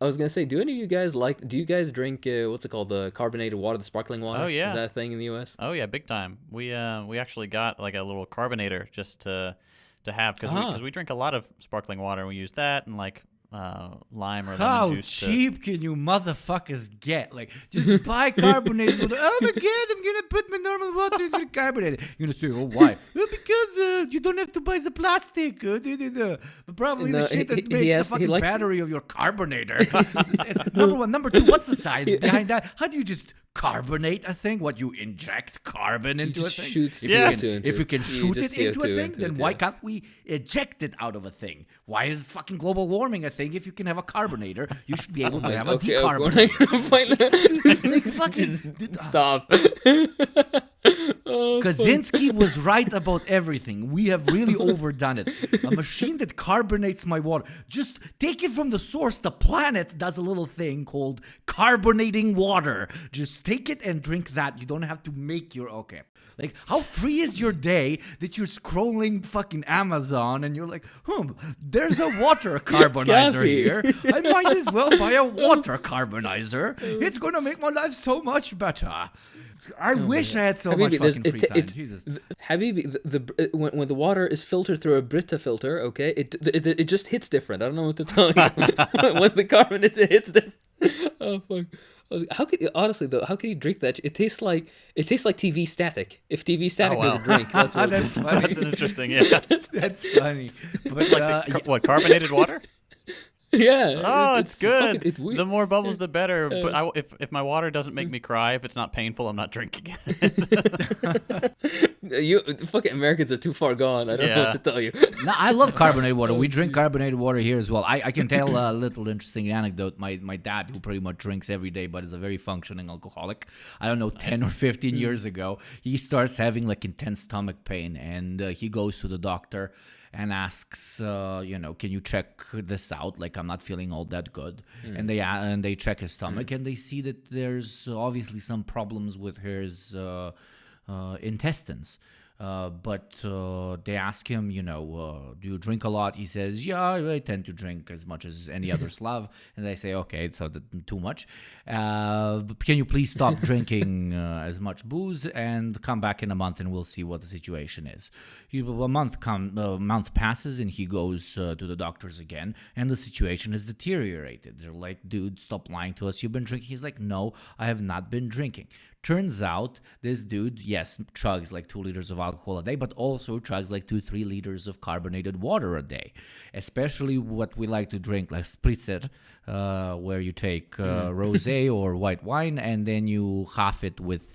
I was gonna say, do any of you guys do you guys drink what's it called, the carbonated water, the sparkling water? Oh yeah. Is that a thing in the U.S.? Oh yeah, big time. We actually got like a little carbonator just to have because we drink a lot of sparkling water and we use that and like lime or How lemon juice. cheap can you motherfuckers get? Like, just buy carbonated water. Oh my god, I'm gonna put my normal water into carbonated. You're gonna say, oh, why? Well, because you don't have to buy the plastic. But probably the shit that makes the fucking battery of your carbonator. Number one. Number two, what's the science behind that? How do you just carbonate a thing? What, you inject carbon into a thing? If you can shoot it into a thing, then why can't we eject it out of a thing? Why is fucking global warming a thing? If you can have a carbonator, you should be able to have a decarbonator. Stop. Kaczynski was right about everything. We have really overdone it. A machine that carbonates my water. Just take it from the source. The planet does a little thing called carbonating water. Just take it and drink that. You don't have to make your... Okay. Like, how free is your day that you're scrolling fucking Amazon and you're like, there's a water carbonizer here. I might as well buy a water carbonizer. It's going to make my life so much better. I wish I had so much fucking free time. Jesus. Habibi, when the water is filtered through a Brita filter, okay, it just hits different. I don't know what to tell you. When the carbon it hits different. Oh fuck. How could you drink that? It tastes like TV static. If TV static was a drink, that's what that's funny. That's an interesting. Yeah, that's funny. But like what, carbonated water? Yeah. Oh, it's good. It's the more bubbles, the better. But if my water doesn't make me cry, if it's not painful, I'm not drinking it. You fucking Americans are too far gone. I don't know what to tell you. No, I love carbonated water. We drink carbonated water here as well. I can tell a little interesting anecdote. My dad, who pretty much drinks every day, but is a very functioning alcoholic. I don't know, 10 or 15 years ago, he starts having like intense stomach pain, and he goes to the doctor and asks, can you check this out? Like, I'm not feeling all that good. And they check his stomach, and they see that there's obviously some problems with his intestines. But they ask him, do you drink a lot? He says, yeah, I tend to drink as much as any other Slav. And they say, okay, so too much. But can you please stop drinking as much booze and come back in a month and we'll see what the situation is. A month passes and he goes to the doctors again and the situation has deteriorated. They're like, dude, stop lying to us. You've been drinking? He's like, no, I have not been drinking. Turns out this dude, yes, chugs like 2 liters of alcohol a day, but also chugs like 2-3 liters of carbonated water a day. Especially what we like to drink, like spritzer, where you take rosé or white wine and then you half it with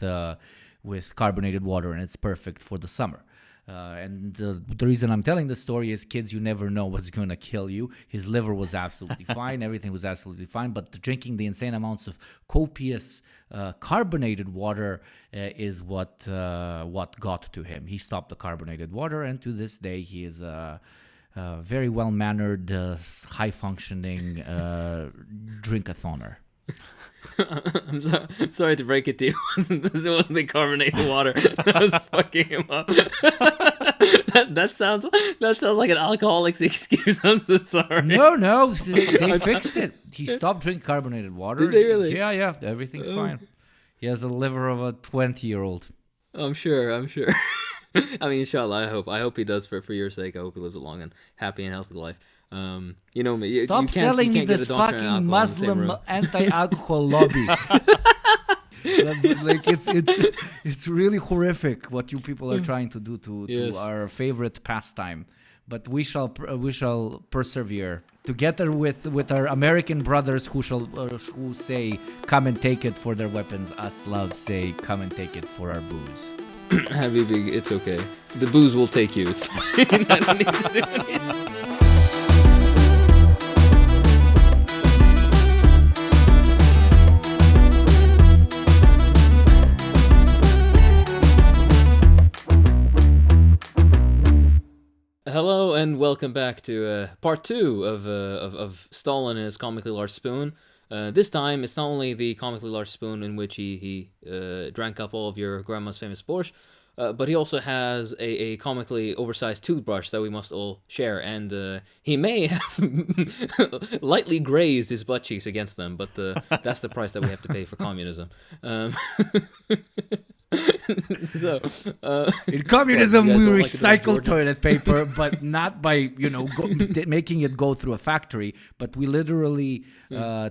carbonated water, and it's perfect for the summer. And the reason I'm telling the story is, kids, you never know what's going to kill you. His liver was absolutely fine. Everything was absolutely fine. But drinking the insane amounts of copious carbonated water is what got to him. He stopped the carbonated water, and to this day, he is a very well-mannered, high-functioning drinkathoner. I'm sorry to break it to you. It wasn't the carbonated water that was fucking him up. that sounds like an alcoholic's excuse. I'm so sorry. No, they fixed it. He stopped drinking carbonated water. Did they really? Yeah, everything's fine. He has the liver of a 20-year-old. I'm sure. I mean, inshallah, I hope he does for your sake. I hope he lives a long and happy and healthy life. You know me. Stop selling me this fucking Muslim anti-alcohol lobby. Like it's really horrific what you people are trying to do to our favorite pastime. But we shall persevere together with our American brothers who say come and take it for their weapons. Us Slavs say come and take it for our booze. Habibi, it's okay. The booze will take you. It's fine. I don't need to do anything. Hello and welcome back to part 2 of Stalin and his comically large spoon. This time it's not only the comically large spoon in which he drank up all of your grandma's famous borscht, but he also has a comically oversized toothbrush that we must all share, and he may have lightly grazed his butt cheeks against them, but that's the price that we have to pay for communism. So, In communism, you guys we don't like it about recycle Georgia? toilet paper, but not by making it go through a factory. But we literally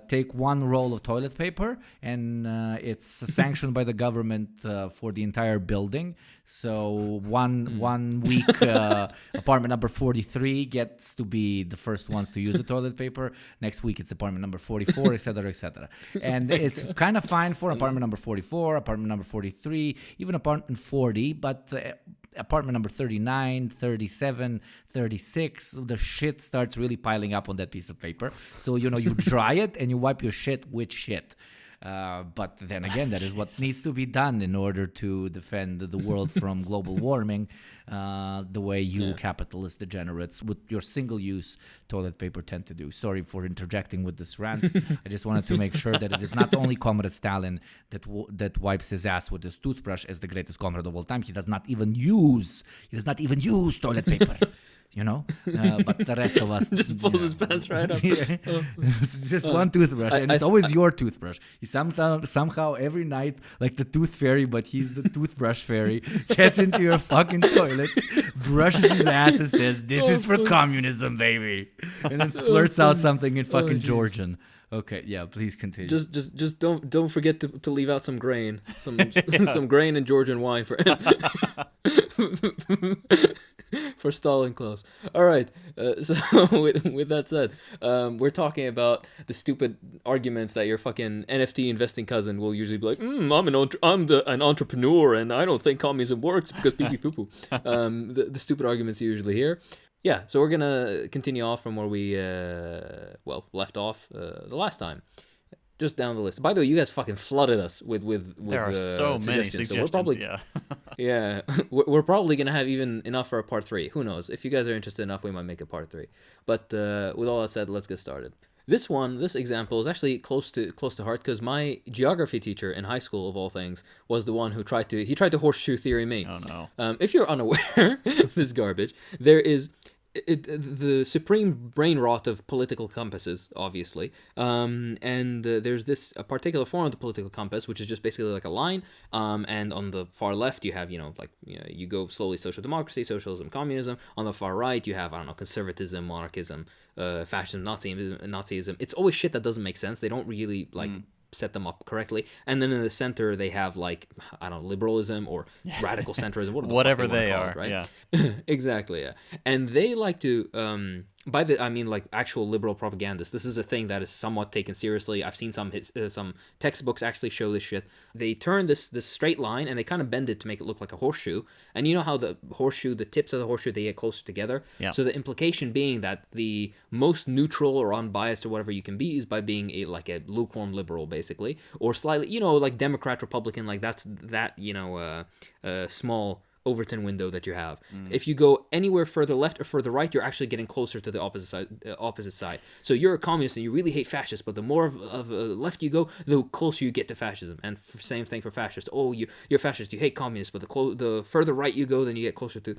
take one roll of toilet paper, and it's sanctioned by the government for the entire building. So one week, apartment number 43 gets to be the first ones to use the toilet paper. Next week, it's apartment number 44, etc., etc. And it's kind of fine for apartment number 44, apartment number 43, even apartment 40, but apartment number 39, 37, 36, the shit starts really piling up on that piece of paper. So, you dry it and you wipe your shit with shit. But then again, that is what needs to be done in order to defend the world from global warming, the way you capitalist degenerates with your single-use toilet paper tend to do. Sorry for interjecting with this rant. I just wanted to make sure that it is not only Comrade Stalin that wipes his ass with his toothbrush as the greatest comrade of all time. He does not even use toilet paper. But the rest of us Just pulls his pants right up. It's just one toothbrush, and it's always your toothbrush. He somehow every night, like the tooth fairy, but he's the toothbrush fairy, gets into your fucking toilet, brushes his ass, and says, "This is for communism, baby," and then splurts out something in fucking Georgian. Okay, yeah, please continue. Just don't forget to leave out some grain, some grain and Georgian wine for for Stalin clothes. All right. So with that said, we're talking about the stupid arguments that your fucking NFT investing cousin will usually be like, I'm an entrepreneur and I don't think communism works because pee pee poo poo. The stupid arguments you usually hear. Yeah. So we're gonna continue off from where we left off the last time. Just down the list. By the way, you guys fucking flooded us with there are so many suggestions. So we're probably we're probably gonna have even enough for a part 3. Who knows? If you guys are interested enough, we might make a part 3. But with all that said, let's get started. This example is actually close to heart because my geography teacher in high school, of all things, was the one who tried to horseshoe theory me. Oh no! If you're unaware of this garbage, there is. The supreme brain rot of political compasses, obviously, and there's a particular form of the political compass, which is just basically like a line, and on the far left you have, you go slowly social democracy, socialism, communism. On the far right you have, conservatism, monarchism, fascism, Nazism. It's always shit that doesn't make sense. They don't really set them up correctly, and then in the center they have liberalism or radical centrism, whatever they are, right? Yeah. Exactly, yeah. And they like to actual liberal propagandists. This is a thing that is somewhat taken seriously. I've seen some textbooks actually show this shit. They turn this straight line and they kind of bend it to make it look like a horseshoe. And you know how the tips of the horseshoe, they get closer together. Yeah. So the implication being that the most neutral or unbiased or whatever you can be is by being a lukewarm liberal, basically, or slightly, like Democrat, Republican, like that's that small Overton window that you have. If you go anywhere further left or further right, you're actually getting closer to the opposite side. So you're a communist and you really hate fascists, but the more of left you go, the closer you get to fascism. And same thing for fascists. Oh, you're fascist, you hate communists, but the further right you go, then you get closer to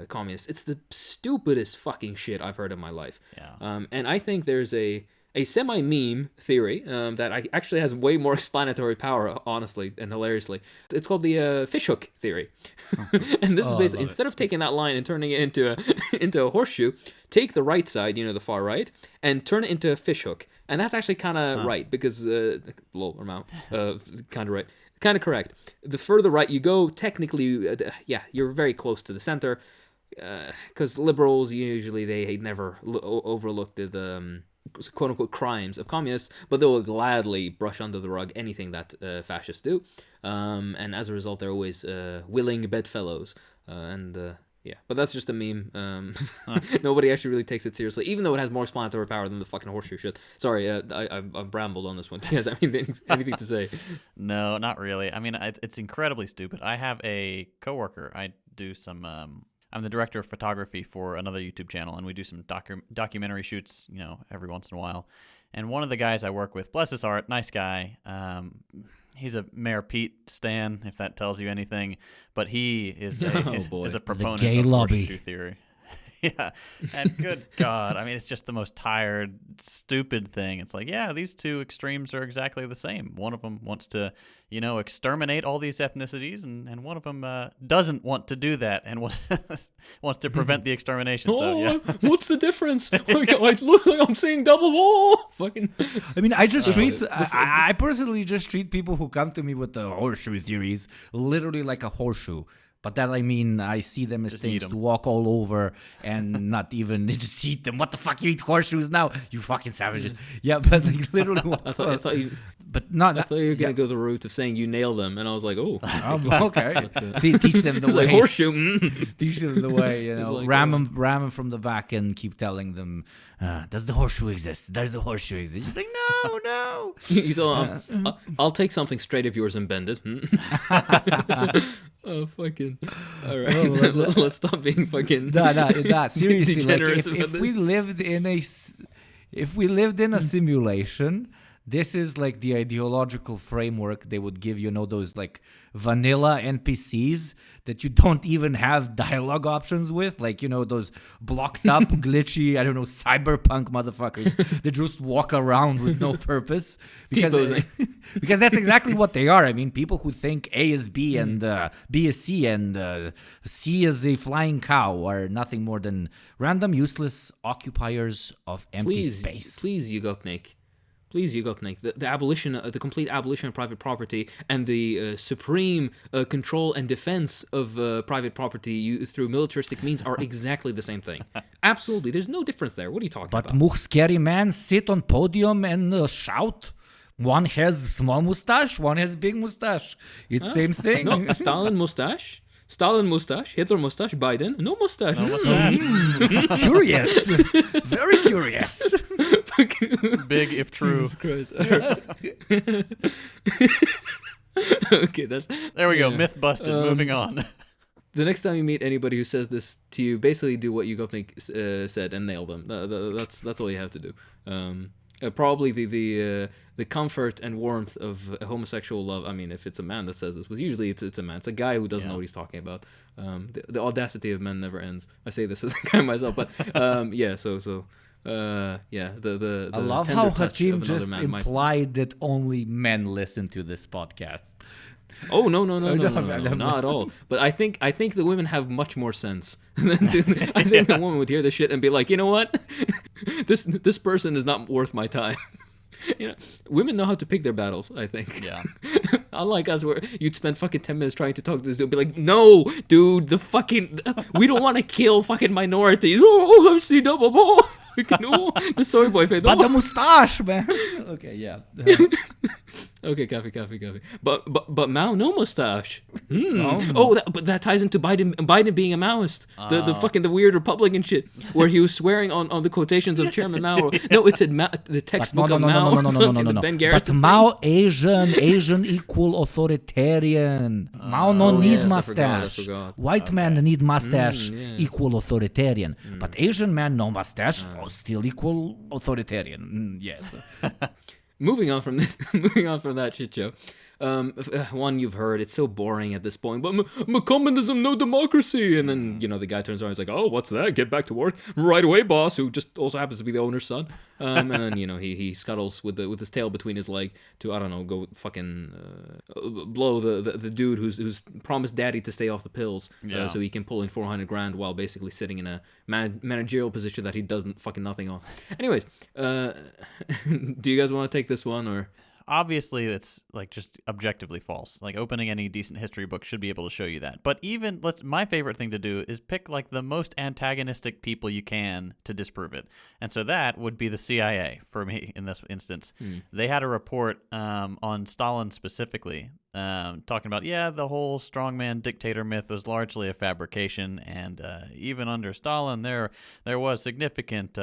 communists. It's the stupidest fucking shit I've heard in my life. Yeah. And I think there's a semi-meme theory that actually has way more explanatory power, honestly and hilariously. It's called the fishhook theory. And this is basically, instead of taking that line and turning it into a horseshoe, take the right side, the far right, and turn it into a fishhook. And that's actually kind of right, because low amount, kind of right. Kind of correct. The further right you go, technically, you're very close to the center, because liberals, usually, they never overlook the quote-unquote crimes of communists, but they will gladly brush under the rug anything that fascists do, and as a result they're always willing bedfellows, but that's just a meme. Nobody actually really takes it seriously, even though it has more explanatory power than the fucking horseshoe shit. Sorry, I brambled on this one. Do you guys have anything to say? No, not really. I mean, it's incredibly stupid. I have a coworker. I I'm the director of photography for another YouTube channel, and we do some documentary shoots, every once in a while. And one of the guys I work with, bless his heart, nice guy. He's a Mayor Pete stan, if that tells you anything. But he is a proponent of horseshoe theory. Yeah, and good God, I mean, it's just the most tired, stupid thing. It's like, yeah, these two extremes are exactly the same. One of them wants to, exterminate all these ethnicities, and one of them doesn't want to do that and wants to prevent the extermination. So, yeah. What's the difference? Like, I look like I'm seeing double. Fucking. I mean, I personally just treat people who come to me with the horseshoe theories literally like a horseshoe. But that, I mean, I see them as just things to walk all over and not even just eat them. What the fuck, you eat horseshoes now? You fucking savages. Yeah, but like literally. I thought you were gonna go the route of saying you nail them, and I was like, oh, okay. Teach them the way. Like horseshoe. Teach them the way. Like, ram them from the back and keep telling them, does the horseshoe exist? Does the horseshoe exist? She's like, no. You tell them, I'll take something straight of yours and bend it. Oh, fucking. All right. Let's stop being fucking. Nah. Seriously, like, if this. we lived in a simulation, this is like the ideological framework they would give, those like vanilla NPCs that you don't even have dialogue options with, like, those blocked up, glitchy, I don't know, cyberpunk motherfuckers that just walk around with no purpose. Because that's exactly what they are. I mean, people who think A is B and B is C and C is a flying cow are nothing more than random, useless occupiers of empty space. Please, Yugopnik. The abolition, the complete abolition of private property and the supreme control and defense of private property through militaristic means are exactly the same thing. Absolutely, there's no difference there. What are you talking about? But scary man sit on podium and shout. One has small mustache, one has big mustache. It's same thing. No, Stalin mustache, Hitler mustache, Biden, no mustache. Curious. Very curious. Big if true. Jesus Christ. Okay, there we go. Myth busted. Moving on. The next time you meet anybody who says this to you, basically do what Yugopnik said and nail them. That's all you have to do. Probably the comfort and warmth of a homosexual love. I mean, if it's a man that says this, but usually it's a man. It's a guy who doesn't know what he's talking about. The audacity of men never ends. I say this as a guy myself, but yeah. The I love how Hakeem just implied that only men listen to this podcast. Oh no, not at all. But I think the women have much more sense. I think the woman would hear this shit and be like, you know what, this person is not worth my time. Women know how to pick their battles, I think. Yeah. Unlike us, where you'd spend fucking 10 minutes trying to talk to this dude and be like, no, dude, we don't want to kill fucking minorities. I've seen double. The soy boy face. But the mustache, man. Okay, yeah. Okay, coffee. But Mao, no mustache. Oh, but that ties into Biden being a Maoist. The weird Republican shit where he was swearing on the quotations of Chairman Mao. No, it's the textbook of Mao. No. Ben But Mao Asian equal authoritarian. Mao no need mustache. I forgot. White man need mustache equal authoritarian. But Asian man no mustache still equal authoritarian. Yes. Moving on from that shit show. One you've heard, it's so boring at this point, but communism, no democracy. And then, the guy turns around and is like, oh, what's that? Get back to work right away, boss, who just also happens to be the owner's son. And then, he scuttles with his tail between his leg to, I don't know, go fucking blow the dude who's promised daddy to stay off the pills so he can pull in $400,000 while basically sitting in a managerial position that he does fucking nothing on. Anyways, do you guys want to take this one or... Obviously, it's like just objectively false. Like opening any decent history book should be able to show you that. But even my favorite thing to do is pick like the most antagonistic people you can to disprove it. And so that would be the CIA for me in this instance. They had a report on Stalin specifically, talking about the whole strongman dictator myth was largely a fabrication, and even under Stalin there was significant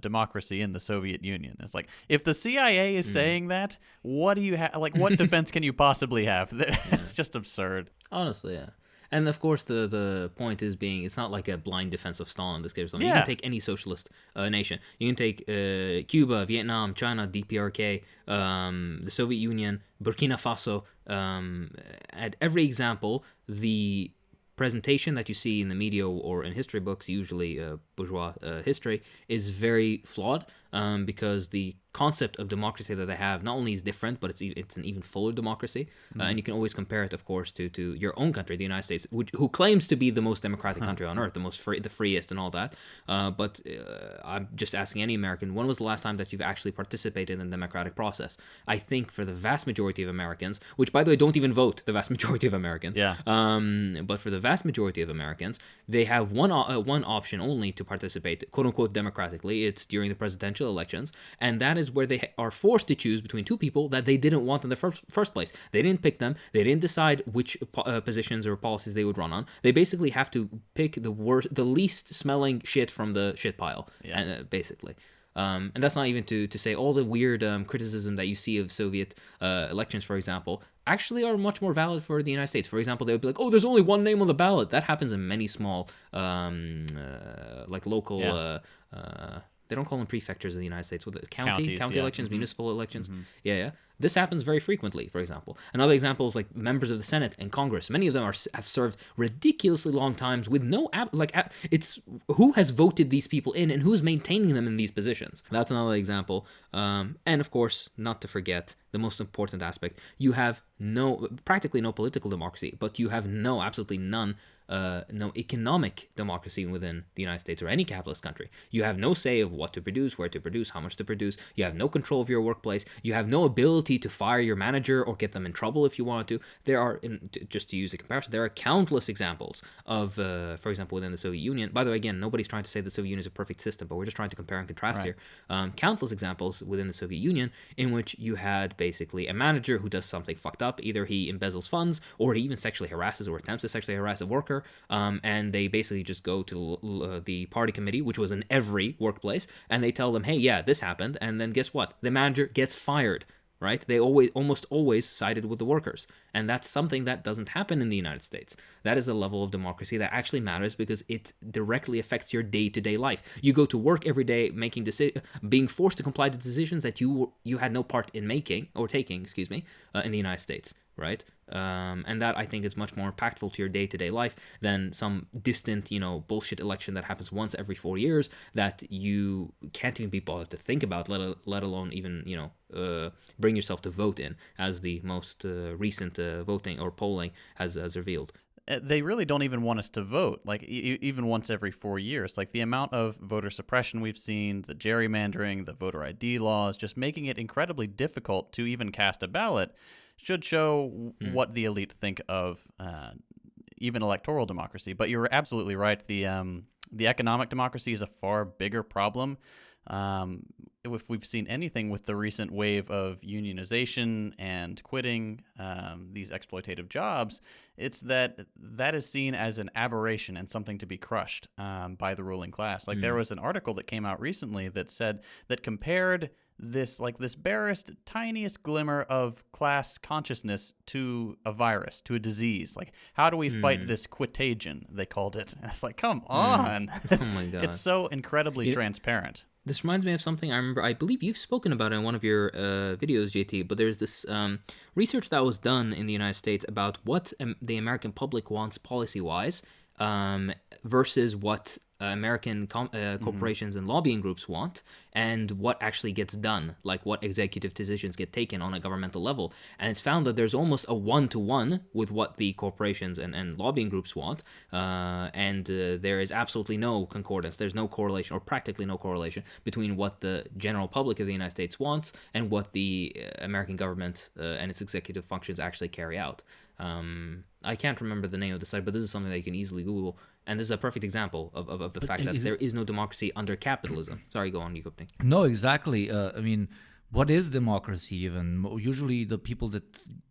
democracy in the Soviet Union. It's like, if the CIA is saying that, what do you have? Like, what defense can you possibly have? It's just absurd. Honestly, yeah. And of course, the point is being, it's not like a blind defense of Stalin. This case, you Yeah. can take any socialist nation. You can take Cuba, Vietnam, China, DPRK, the Soviet Union, Burkina Faso. At every example, the presentation that you see in the media or in history books, usually bourgeois history, is very flawed, because the concept of democracy that they have not only is different, but it's an even fuller democracy. And you can always compare it, of course, to your own country, the United States, who claims to be the most democratic country on earth, the most free, the freest, and all that. But I'm just asking any American, when was the last time that you've actually participated in the democratic process? I think for the vast majority of Americans, which by the way don't even vote, the vast majority of Americans. Yeah. But for the vast majority of Americans, they have one option only to participate, quote unquote, democratically. It's during the presidential elections, and that is where they are forced to choose between two people that they didn't want in the first place. They didn't pick them. They didn't decide which positions or policies they would run on. They basically have to pick the least smelling shit from the shit pile, basically. And that's not even to say all the weird criticism that you see of Soviet elections, for example, actually are much more valid for the United States. For example, they would be like, oh, there's only one name on the ballot. That happens in many small, like local, they don't call them prefectures in the United States. With the county elections, municipal elections. Yeah. This happens very frequently, for example. Another example is like members of the Senate and Congress. Many of them have served ridiculously long times with no it's who has voted these people in and who's maintaining them in these positions. That's another example. And of course, not to forget the most important aspect: you have practically no political democracy, but you have absolutely none. No economic democracy within the United States or any capitalist country. You have no say of what to produce, where to produce, how much to produce. You have no control of your workplace. You have no ability to fire your manager or get them in trouble if you want to. There are, just to use a comparison, there are countless examples of, for example, within the Soviet Union. By the way, again, nobody's trying to say the Soviet Union is a perfect system, but we're just trying to compare and contrast here. Countless examples within the Soviet Union in which you had basically a manager who does something fucked up. Either he embezzles funds or he even sexually harasses or attempts to sexually harass a worker. And they basically just go to the party committee, which was in every workplace, and they tell them, hey, yeah, this happened, and then guess what? The manager gets fired, right? They almost always sided with the workers, and that's something that doesn't happen in the United States. That is a level of democracy that actually matters because it directly affects your day-to-day life. You go to work every day being forced to comply to decisions that you had no part in making or taking, in the United States, right? And that, I think, is much more impactful to your day-to-day life than some distant, bullshit election that happens once every 4 years that you can't even be bothered to think about, let alone even, bring yourself to vote in, as the most recent voting or polling has revealed. They really don't even want us to vote, like even once every 4 years. Like the amount of voter suppression we've seen, the gerrymandering, the voter ID laws, just making it incredibly difficult to even cast a ballot should show what the elite think of even electoral democracy. But you're absolutely right. The economic democracy is a far bigger problem. If we've seen anything with the recent wave of unionization and quitting these exploitative jobs, it's that is seen as an aberration and something to be crushed by the ruling class. Like there was an article that came out recently that said that compared this barest, tiniest glimmer of class consciousness to a virus, to a disease. Like, how do we fight this quitagion, they called it. And it's like, come on. Oh my God. It's so incredibly transparent. This reminds me of something I believe you've spoken about in one of your videos, JT, but there's this research that was done in the United States about what the American public wants policy-wise versus what American corporations and lobbying groups want, and what actually gets done, like what executive decisions get taken on a governmental level. And it's found that there's almost a one-to-one with what the corporations and lobbying groups want, and there is absolutely no concordance. There's no correlation, or practically no correlation, between what the general public of the United States wants and what the American government and its executive functions actually carry out. I can't remember the name of the site, but this is something that you can easily Google. And this is a perfect example of the fact that there is no democracy under capitalism. Sorry, go on, Yukopnik. No, exactly. I mean, what is democracy even? Usually the people that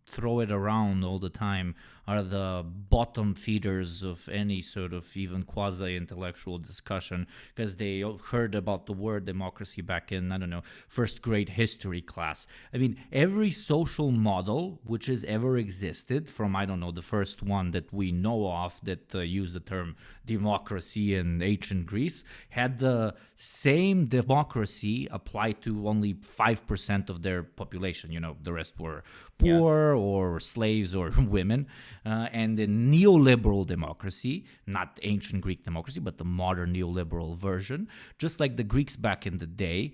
throw it around all the time are the bottom feeders of any sort of even quasi-intellectual discussion, because they heard about the word democracy back in, I don't know, first grade history class. I mean, every social model which has ever existed, from, I don't know, the first one that we know of that used the term democracy in ancient Greece, had the same democracy applied to only 5% of their population. The rest were poor or slaves or women. And the neoliberal democracy, not ancient Greek democracy, but the modern neoliberal version, just like the Greeks back in the day,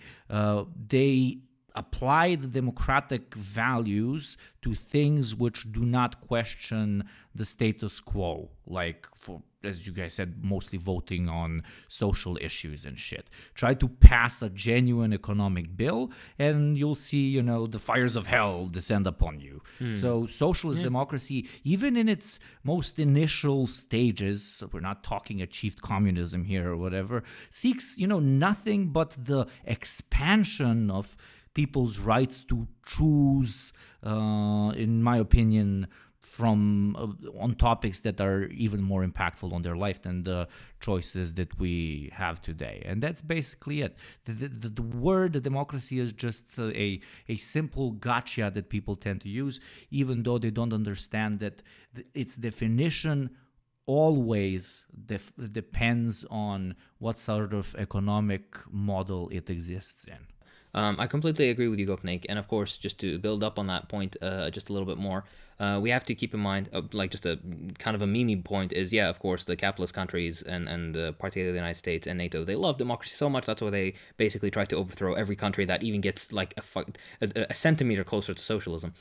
they apply the democratic values to things which do not question the status quo, like, as you guys said, mostly voting on social issues and shit. Try to pass a genuine economic bill and you'll see, the fires of hell descend upon you. So socialist democracy, even in its most initial stages, we're not talking achieved communism here or whatever, seeks, nothing but the expansion of people's rights to choose, in my opinion, from on topics that are even more impactful on their life than the choices that we have today. And that's basically it. The word democracy is just a simple gotcha that people tend to use, even though they don't understand that its definition always depends on what sort of economic model it exists in. I completely agree with you, Gopnik. And of course, just to build up on that point just a little bit more, we have to keep in mind, like just a kind of a meme point is, yeah, of course, the capitalist countries and particularly the United States and NATO, they love democracy so much. That's why they basically try to overthrow every country that even gets like a centimeter closer to socialism,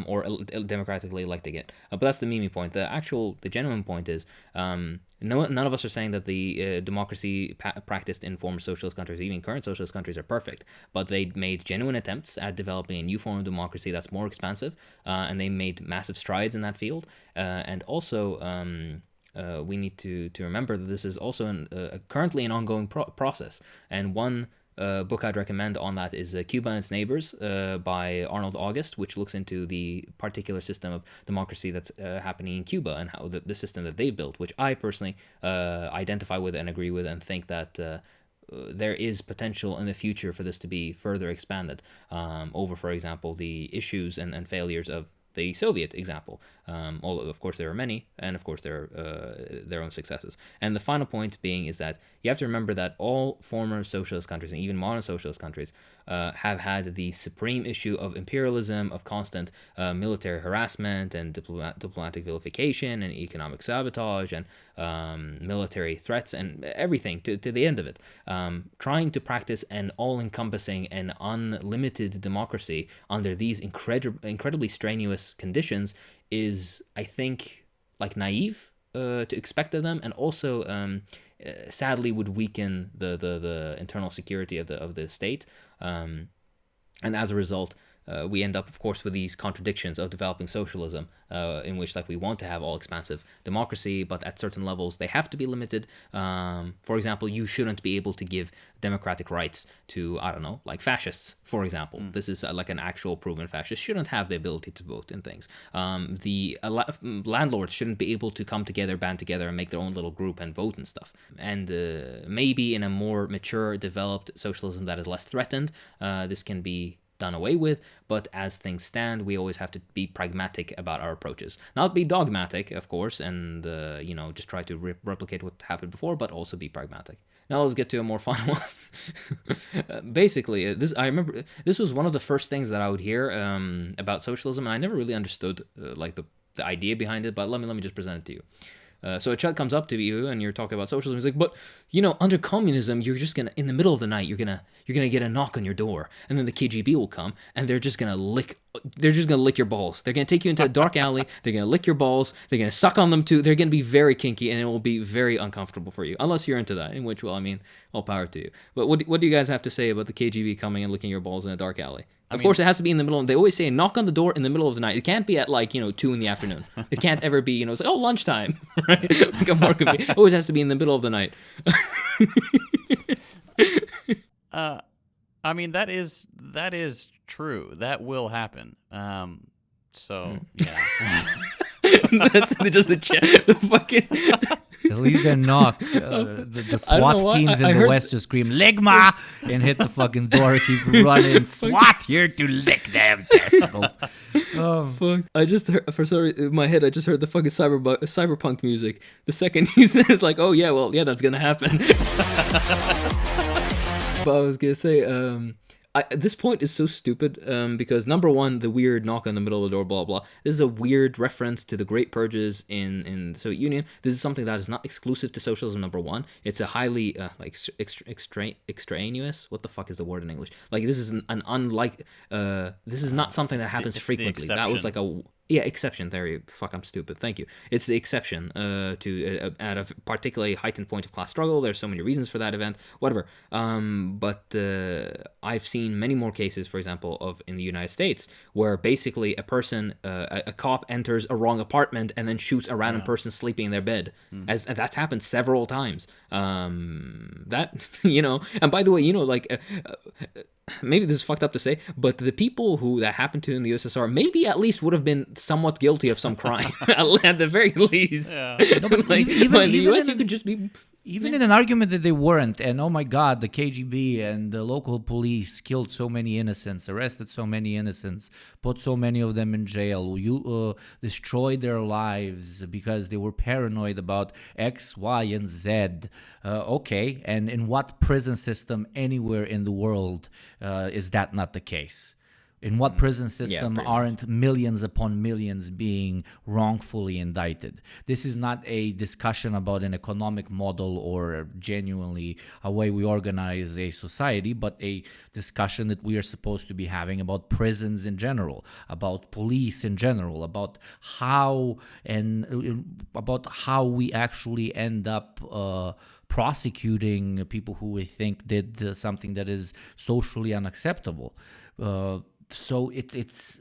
or democratically electing it. But that's the meme point. The genuine point is, none of us are saying that the democracy practiced in former socialist countries, even current socialist countries, are perfect. But they made genuine attempts at developing a new form of democracy that's more expansive, and they made massive strides in that field. And also, we need to remember that this is also currently an ongoing process. And one book I'd recommend on that is Cuba and Its Neighbors by Arnold August, which looks into the particular system of democracy that's happening in Cuba and how the system that they built, which I personally identify with and agree with, and think that there is potential in the future for this to be further expanded over, for example, the issues and failures of the Soviet example. Although, of course, there are many, and of course, there are their own successes. And the final point being is that you have to remember that all former socialist countries, and even modern socialist countries, have had the supreme issue of imperialism, of constant military harassment and diplomatic vilification and economic sabotage and military threats and everything to the end of it. Trying to practice an all-encompassing and unlimited democracy under these incredibly strenuous conditions is, I think, like naive to expect of them, and also sadly would weaken the internal security of the state, and as a result, we end up, of course, with these contradictions of developing socialism, in which, like, we want to have all expansive democracy, but at certain levels they have to be limited. For example, you shouldn't be able to give democratic rights to, I don't know, like fascists, for example. This is like an actual proven fascist shouldn't have the ability to vote in things. The landlords shouldn't be able to come together, band together, and make their own little group and vote and stuff. And maybe in a more mature, developed socialism that is less threatened, this can be done away with, but as things stand, we always have to be pragmatic about our approaches. Not be dogmatic, of course, and just try to replicate what happened before, but also be pragmatic. Now let's get to a more fun one. Basically, I remember this was one of the first things that I would hear about socialism, and I never really understood like the idea behind it. But let me just present it to you. So a chat comes up to you and you're talking about socialism. He's like, but under communism, you're just gonna, in the middle of the night, you're gonna get a knock on your door, and then the KGB will come and they're just gonna lick your balls. They're gonna take you into a dark alley. They're gonna lick your balls. They're gonna suck on them too. They're gonna be very kinky, and it will be very uncomfortable for you, unless you're into that. In which, well, I mean, all power to you. But what do you guys have to say about the KGB coming and licking your balls in a dark alley? Of course, it has to be in the middle. They always say knock on the door in the middle of the night. It can't be at 2 in the afternoon. It can't ever be, it's like, oh, lunchtime, right? Like a more convenient. It always has to be in the middle of the night. I mean, that is true. That will happen. So yeah. That's just the fucking. At least they're not. The I don't know SWAT why. teams I in the heard West just scream "Ligma" and hit the fucking door. Keep running. SWAT here to lick them testicles. Fuck. I just heard, for sorry, in my head, I just heard the fucking cyberpunk music. The second he says, like, oh yeah, well, yeah, that's gonna happen. But I was gonna say, this point is so stupid because number one, the weird knock on the middle of the door, blah blah. This is a weird reference to the Great Purges in the Soviet Union. This is something that is not exclusive to socialism. Number one, it's a highly extraneous. What the fuck is the word in English? Like this is an unlike. This is not something that happens frequently. That was like a. Yeah, exception. There you fuck. I'm stupid. Thank you. It's the exception to at a particularly heightened point of class struggle. There's so many reasons for that event. Whatever. But I've seen many more cases, for example, of in the United States where basically a person, a cop enters a wrong apartment and then shoots a random person sleeping in their bed. As that's happened several times. That And by the way, like. Maybe this is fucked up to say, but the people who that happened to in the USSR maybe at least would have been somewhat guilty of some crime at the very least. Yeah. No, but Like, even in the US, in you could just be. Even in an argument that they weren't, and oh my God, the KGB and the local police killed so many innocents, arrested so many innocents, put so many of them in jail, destroyed their lives because they were paranoid about X, Y, and Z. Okay, and in what prison system anywhere in the world is that not the case? In what prison system aren't millions upon millions being wrongfully indicted? This is not a discussion about an economic model or genuinely a way we organize a society, but a discussion that we are supposed to be having about prisons in general, about police in general, about how we actually end up prosecuting people who we think did something that is socially unacceptable. So it's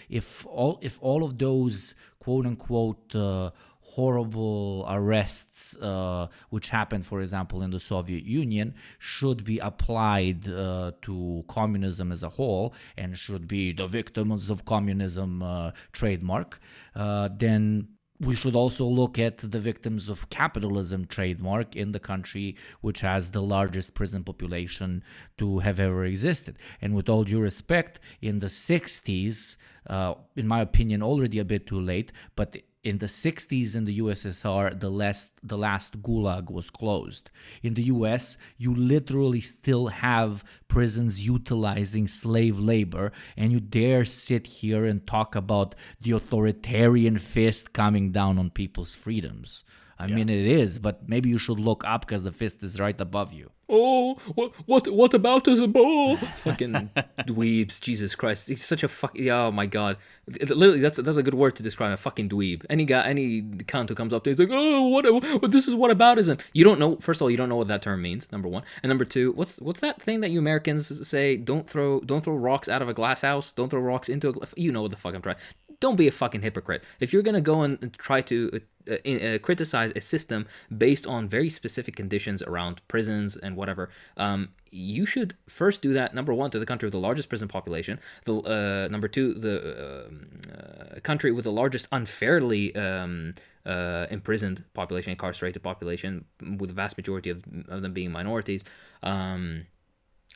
if all of those quote unquote horrible arrests which happened, for example, in the Soviet Union, should be applied to communism as a whole and should be the victims of communism trademark, then we should also look at the victims of capitalism trademark in the country which has the largest prison population to have ever existed. And with all due respect, in the 60s, in my opinion, already a bit too late, but in the 60s in the USSR, the last gulag was closed. In the US, you literally still have prisons utilizing slave labor, and you dare sit here and talk about the authoritarian fist coming down on people's freedoms. I mean, it is, but maybe you should look up because the fist is right above you. Oh, what about us? Oh, fucking dweebs! Jesus Christ, he's such a oh my God! Literally, that's a good word to describe a fucking dweeb. Any cunt who comes up to you, he's like, oh, what? This is whataboutism. You don't know. First of all, you don't know what that term means. Number one, and number two, what's that thing that you Americans say? Don't throw rocks out of a glass house. Don't throw rocks into a. You know what the fuck I'm trying. Don't be a fucking hypocrite. If you're gonna go and try to criticize a system based on very specific conditions around prisons and whatever, you should first do that, number one, to the country with the largest prison population, number two, the country with the largest unfairly imprisoned population, incarcerated population, with the vast majority of them being minorities,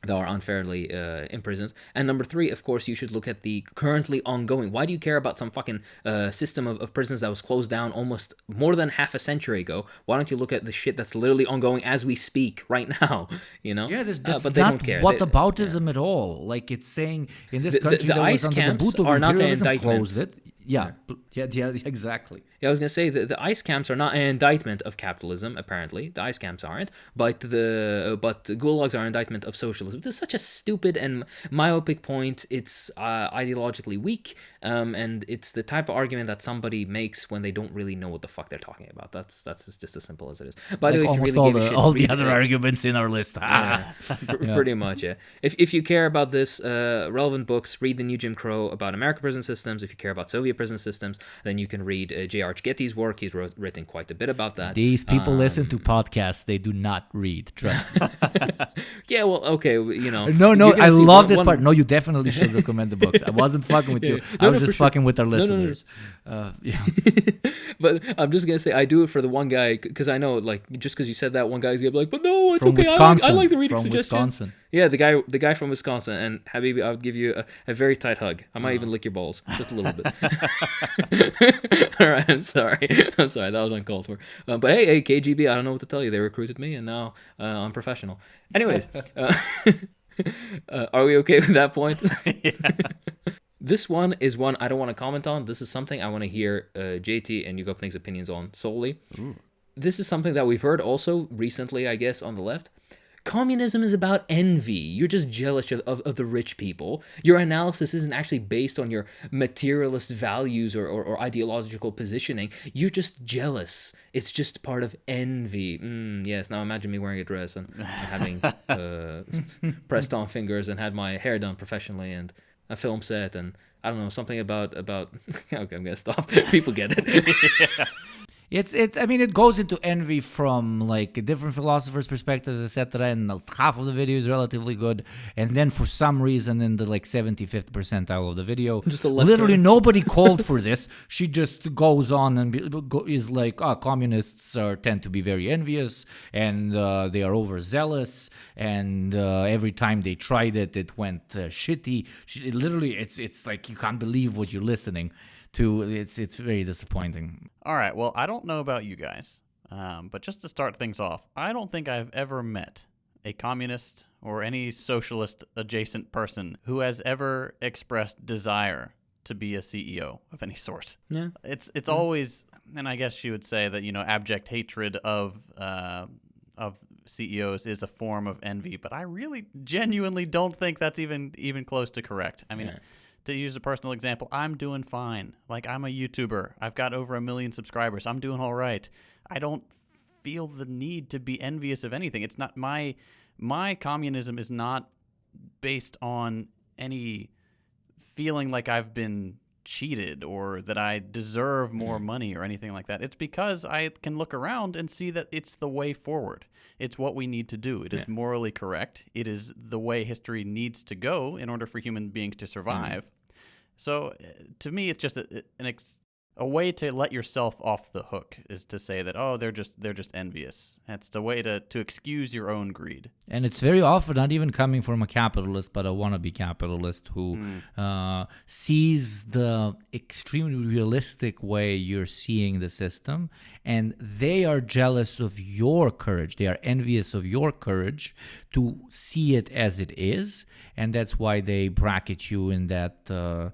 that are unfairly imprisoned. And number three, of course, you should look at the currently ongoing. Why do you care about some fucking system of prisons that was closed down almost more than half a century ago? Why don't you look at the shit that's literally ongoing as we speak right now? Yeah, that's but they not don't care. whataboutism at all. Like, it's saying in this country the that ICE was under the camps boot of are not an imperialism, indictment. closed it. Yeah, exactly. Yeah, I was gonna say the ICE camps are not an indictment of capitalism. Apparently, the ICE camps aren't, but the gulags are an indictment of socialism. This is such a stupid and myopic point. It's ideologically weak, and it's the type of argument that somebody makes when they don't really know what the fuck they're talking about. That's just as simple as it is. By the way, if you really give a shit, all the other arguments in our list. Pretty much, yeah. If you care about this, relevant books, read The New Jim Crow about American prison systems. If you care about Soviet Soviet prison systems, then you can read J.R. Getty's work. He's written quite a bit about that. These people listen to podcasts. They do not read. Trust me. Yeah, well, okay, you know. No, you're gonna I see love this part. No, you definitely should recommend the books. I wasn't fucking with you. No, I was no, just for sure. fucking with our No, no, no. listeners. Yeah. But I'm just gonna say I do it for the one guy because I know, like, just because you said that, one guy's gonna be like, but no, it's From okay. Wisconsin. I like the reading From suggestion. Wisconsin. Yeah, the guy from Wisconsin, and Habibi, I'll give you a very tight hug. I might even lick your balls just a little bit. All right, I'm sorry, that was uncalled for. But hey, KGB, I don't know what to tell you. They recruited me, and now I'm professional. Anyways, are we okay with that point? This one is one I don't want to comment on. This is something I want to hear JT and Yugopnik's opinions on solely. Ooh. This is something that we've heard also recently, I guess, on the left. Communism is about envy. You're just jealous of the rich people. Your analysis isn't actually based on your materialist values or ideological positioning. You're just jealous. It's just part of envy. Yes, now imagine me wearing a dress and having pressed on fingers and had my hair done professionally and a film set and I don't know, something about okay, I'm gonna stop. People get it. Yeah. I mean, it goes into envy from like different philosophers' perspectives, etc. And half of the video is relatively good, and then for some reason, in the like 75th percentile of the video, just a left literally turn. Nobody called for this. She just goes on and is like, communists tend to be very envious, and they are overzealous, and every time they tried it, it went shitty. It's like you can't believe what you're listening to. It's very disappointing. All right, well, I don't know about you guys, but just to start things off, I don't think I've ever met a communist or any socialist adjacent person who has ever expressed desire to be a CEO of any sort. Yeah. It's always, and I guess you would say that, abject hatred of CEOs is a form of envy, but I really genuinely don't think that's even close to correct. I mean, Yeah. To use a personal example, I'm doing fine. Like, I'm a YouTuber. I've got over 1 million subscribers. I'm doing all right. I don't feel the need to be envious of anything. It's not my communism is not based on any feeling like I've been cheated or that I deserve more money or anything like that. It's because I can look around and see that it's the way forward. It's what we need to do. It is morally correct. It is the way history needs to go in order for human beings to survive. So to me, it's just a way to let yourself off the hook is to say that, oh, they're just envious. That's the way to excuse your own greed. And it's very often not even coming from a capitalist, but a wannabe capitalist who sees the extremely realistic way you're seeing the system, and they are jealous of your courage. They are envious of your courage to see it as it is, and that's why they bracket you in that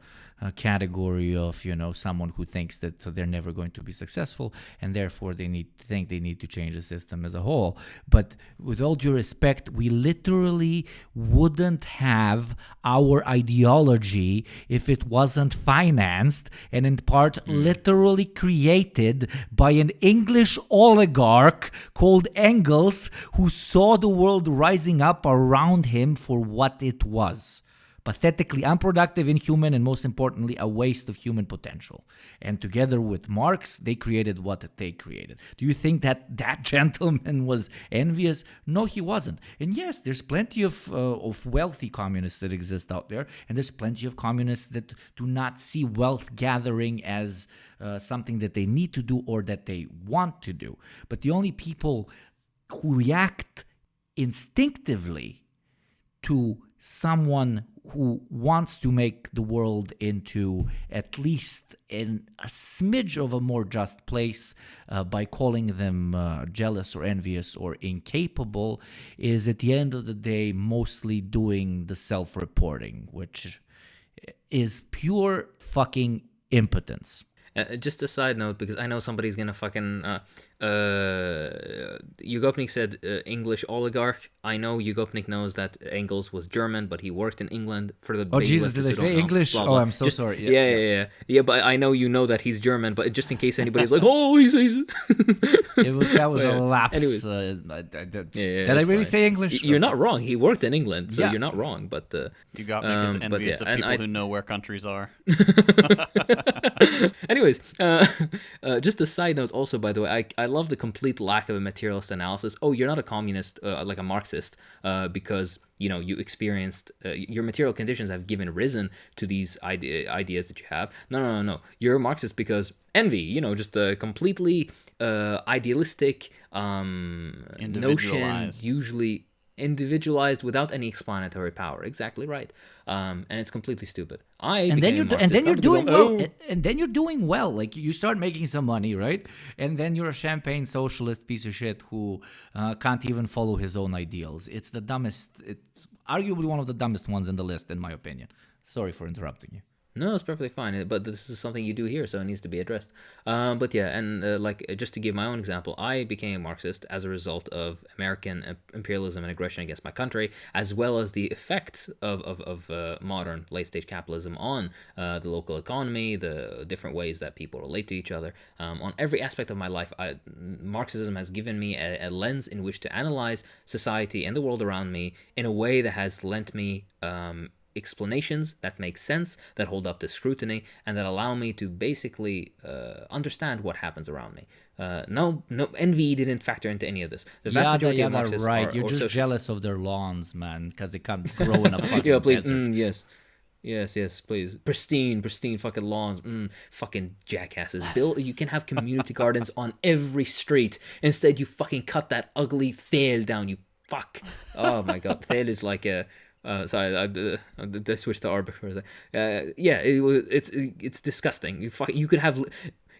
category of someone who thinks that they're never going to be successful, and therefore they need to change the system as a whole. But with all due respect, we literally wouldn't have our ideology if it wasn't financed and in part literally created by an English oligarch called Engels, who saw the world rising up around him for what it was: pathetically unproductive, inhuman, and most importantly, a waste of human potential. And together with Marx, they created what they created. Do you think that gentleman was envious? No, he wasn't. And yes, there's plenty of wealthy communists that exist out there, and there's plenty of communists that do not see wealth gathering as something that they need to do or that they want to do. But the only people who react instinctively to someone who wants to make the world into at least a smidge of a more just place by calling them jealous or envious or incapable is at the end of the day mostly doing the self-reporting, which is pure fucking impotence. Just a side note, because I know somebody's gonna fucking Yugopnik said English oligarch. I know Yugopnik knows that Engels was German, but he worked in England for the. Oh Jesus! Did I say English? Blah, blah. Oh, I'm so sorry. Yeah. But I know you know that he's German. But just in case anybody's like, oh, he's. That was a lapse. Anyways, did I really say English? You're not wrong. He worked in England, so you're not wrong. But Yugopnik is envious of people who know where countries are. Anyways, just a side note. Also, by the way, I love the complete lack of a materialist analysis. Oh, you're not a communist, like a Marxist, because you experienced your material conditions have risen to these ideas that you have. No. You're a Marxist because envy. Just a completely idealistic notion, usually individualized without any explanatory power. Exactly right. And it's completely stupid. And then you're doing well. Like you start making some money, right? And then you're a champagne socialist piece of shit who can't even follow his own ideals. It's the dumbest. It's arguably one of the dumbest ones in the list, in my opinion. Sorry for interrupting you. No, it's perfectly fine. But this is something you do here, so it needs to be addressed. But yeah, and just to give my own example, I became a Marxist as a result of American imperialism and aggression against my country, as well as the effects of modern late-stage capitalism on the local economy, the different ways that people relate to each other. On every aspect of my life, Marxism has given me a lens in which to analyze society and the world around me in a way that has lent me explanations that make sense, that hold up to scrutiny, and that allow me to basically understand what happens around me. No, envy didn't factor into any of this. The vast majority of Marxists right. You're just jealous of their lawns, man, because they can't grow in a fucking please, desert. Yes, please. Pristine fucking lawns. Fucking jackasses. You can have community gardens on every street. Instead, you fucking cut that ugly thale down, you fuck. Oh my god, thale is like a... sorry, I switched to Arabic for a second. It's disgusting. You could have.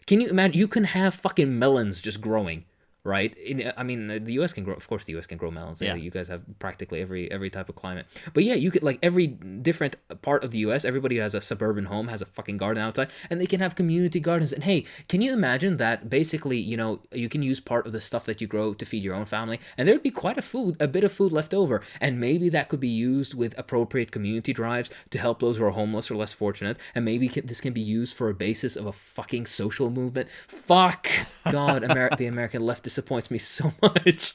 Can you imagine? You can have fucking melons just growing, right? The U.S. can grow. Of course, the U.S. can grow melons. Yeah. You guys have practically every type of climate. But yeah, you could every different part of the U.S. Everybody who has a suburban home has a fucking garden outside, and they can have community gardens. And hey, can you imagine that? Basically, you can use part of the stuff that you grow to feed your own family, and there'd be quite a bit of food left over, and maybe that could be used with appropriate community drives to help those who are homeless or less fortunate, and maybe this can be used for a basis of a fucking social movement. Fuck God, the American left disappoints me so much.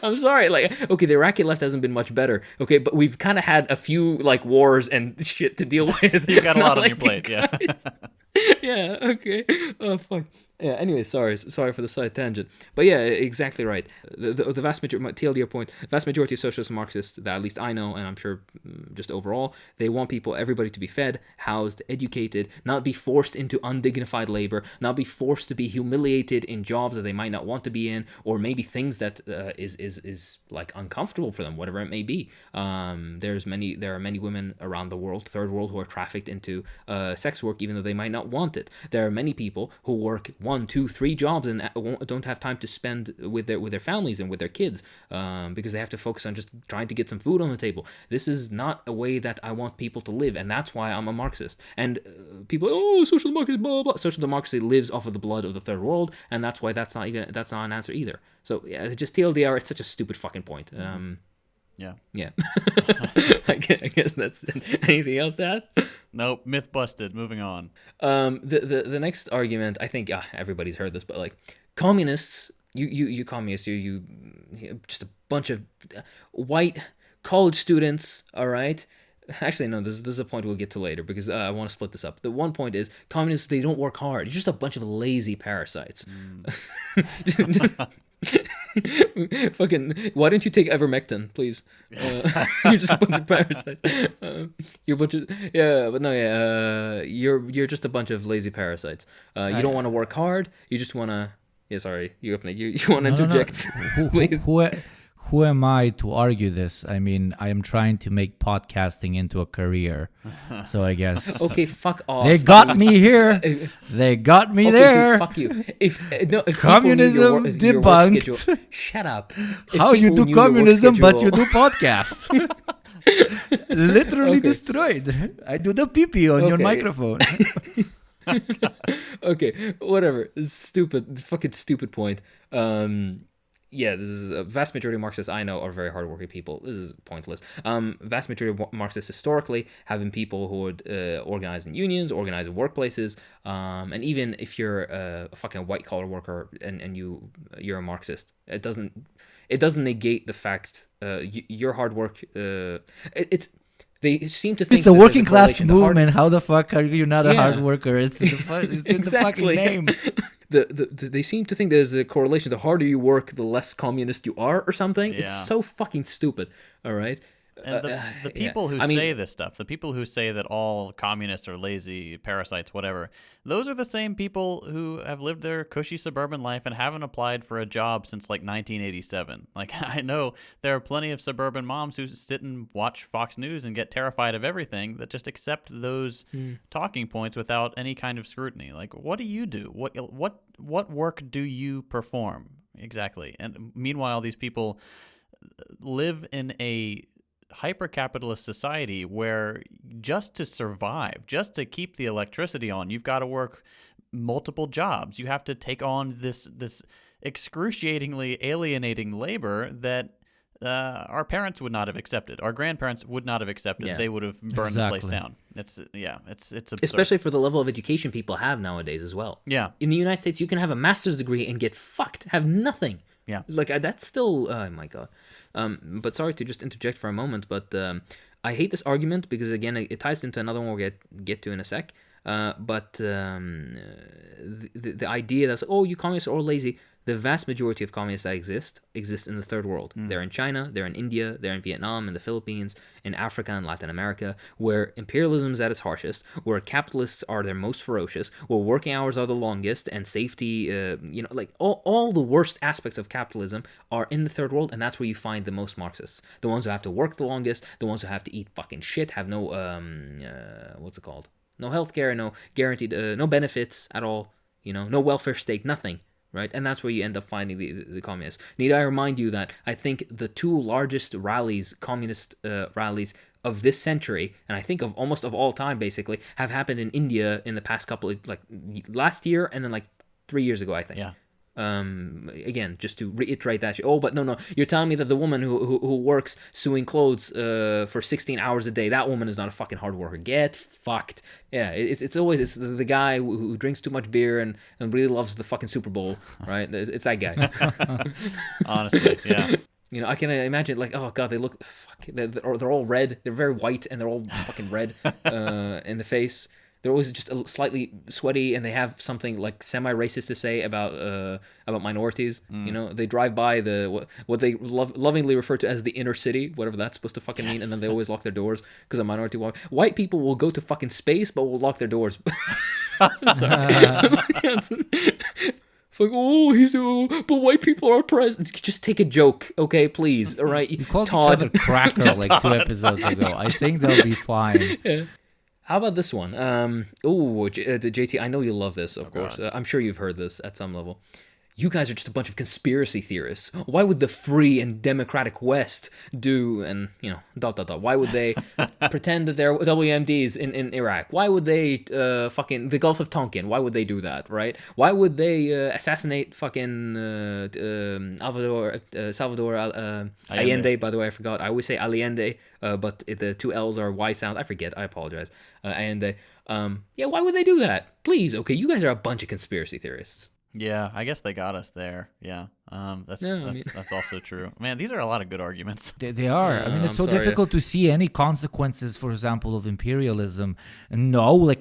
I'm sorry. Okay, the Iraqi left hasn't been much better. Okay, but we've kind of had a few wars and shit to deal with. You got a lot on your plate, yeah. Yeah. Okay. Oh fuck. Yeah. Anyway, sorry for the side tangent. But yeah, exactly right. The vast majority, TLDR point, vast majority of socialist Marxists that at least I know, and I'm sure just overall, they want everybody to be fed, housed, educated, not be forced into undignified labor, not be forced to be humiliated in jobs that they might not want to be in, or maybe things that is uncomfortable for them, whatever it may be. There are many women around the world, third world, who are trafficked into sex work, even though they might not want it. There are many people who work 1, 2, 3 jobs and don't have time to spend with their families and with their kids because they have to focus on just trying to get some food on the table. This is not a way that I want people to live, and that's why I'm a Marxist. And people, social democracy, blah, blah, blah. Social democracy lives off of the blood of the third world, and that's why that's not an answer either. So yeah, just TLDR, it's such a stupid fucking point. Yeah. I guess that's it. Anything else to add? Nope. Myth busted. Moving on. The next argument, I think everybody's heard this, but communists, you communists, you just a bunch of white college students. All right. Actually, no. This is a point we'll get to later because I want to split this up. The one point is communists, they don't work hard. You're just a bunch of lazy parasites. Fucking, why don't you take ivermectin, please? You're just a bunch of parasites. You're a bunch of you're just a bunch of lazy parasites. You don't want to work hard. You just want to. Yeah, sorry. You want to interject? No. Who am I to argue this? I mean, I am trying to make podcasting into a career. So I guess. Okay, fuck off. They got me here. They got me there. Dude, fuck you. If Communism debunked. Schedule, shut up. How you do communism, but you do podcast. Literally destroyed. I do the pee-pee on your microphone. Okay, whatever. Fucking stupid point. Yeah, this is a vast majority of Marxists I know are very hardworking people. This is pointless. Vast majority of Marxists historically have been people who would organize in unions, organize in workplaces, and even if you're a fucking white collar worker and you're a Marxist, it doesn't negate the fact your hard work. They seem to think It's a that there's working class correlation. The hard- movement. How the fuck are you not a Yeah. hard worker? It's in the fucking name. They seem to think there's a correlation. The harder you work, the less communist you are, or something. Yeah. It's so fucking stupid. All right. And the people who say this stuff, the people who say that all communists are lazy, parasites, whatever, those are the same people who have lived their cushy suburban life and haven't applied for a job since like 1987. Like, I know there are plenty of suburban moms who sit and watch Fox News and get terrified of everything that just accept those talking points without any kind of scrutiny. Like, what do you do? What work do you perform? Exactly. And meanwhile, these people live in a hyper-capitalist society where just to survive, just to keep the electricity on, you've got to work multiple jobs. You have to take on this excruciatingly alienating labor that our parents would not have accepted. Our grandparents would not have accepted. Yeah. They would have burned the place down. It's absurd. Especially for the level of education people have nowadays as well. Yeah. In the United States, you can have a master's degree and get fucked, have nothing. Yeah. Like that's still, oh my god. But sorry to just interject for a moment, but I hate this argument because again, it ties into another one we'll get to in a sec. But the idea that you communists are all lazy. The vast majority of communists that exist in the third world. They're in China, they're in India, they're in Vietnam, in the Philippines, in Africa and Latin America, where imperialism is at its harshest, where capitalists are their most ferocious, where working hours are the longest, and safety, like all the worst aspects of capitalism are in the third world, and that's where you find the most Marxists. The ones who have to work the longest, the ones who have to eat fucking shit, have no, what's it called? No healthcare, no guaranteed, no benefits at all, no welfare state, nothing. Right, and that's where you end up finding the communists. Need I remind you that I think the two largest communist rallies of this century, and I think of almost of all time, basically, have happened in India in the past couple of last year and then 3 years ago, I think. Yeah. Again, just to reiterate that. But no, you're telling me that the woman who works sewing clothes for 16 hours a day, that woman is not a fucking hard worker. Get fucked. Yeah, it's always the guy who drinks too much beer and really loves the fucking Super Bowl, right? It's that guy. Honestly, yeah. I can imagine oh god, they look they're all red. They're very white and they're all fucking red in the face. They're always just slightly sweaty, and they have something semi-racist to say about minorities. They drive by what they lovingly refer to as the inner city, whatever that's supposed to fucking mean, and then they always lock their doors because a minority walk. White people will go to fucking space, but will lock their doors. I'm sorry. It's like, but white people are present. Just take a joke, okay, please. All right, You called Todd. each other cracker 2 episodes ago. I think they'll be fine. Yeah. How about this one? JT, I know you'll love this, of course. I'm sure you've heard this at some level. You guys are just a bunch of conspiracy theorists. Why would the free and democratic West do, and, Why would they pretend that they're WMDs in Iraq? Why would they, the Gulf of Tonkin? Why would they do that, right? Why would they assassinate fucking Salvador Allende, by the way, I forgot. I always say Allende, but the 2 L's are Y sound. I forget. I apologize. Allende. Why would they do that? Please, okay, you guys are a bunch of conspiracy theorists. Yeah, I guess they got us there. Yeah, that's also true. Man, these are a lot of good arguments. They are. I mean, it's so difficult to see any consequences, for example, of imperialism. No,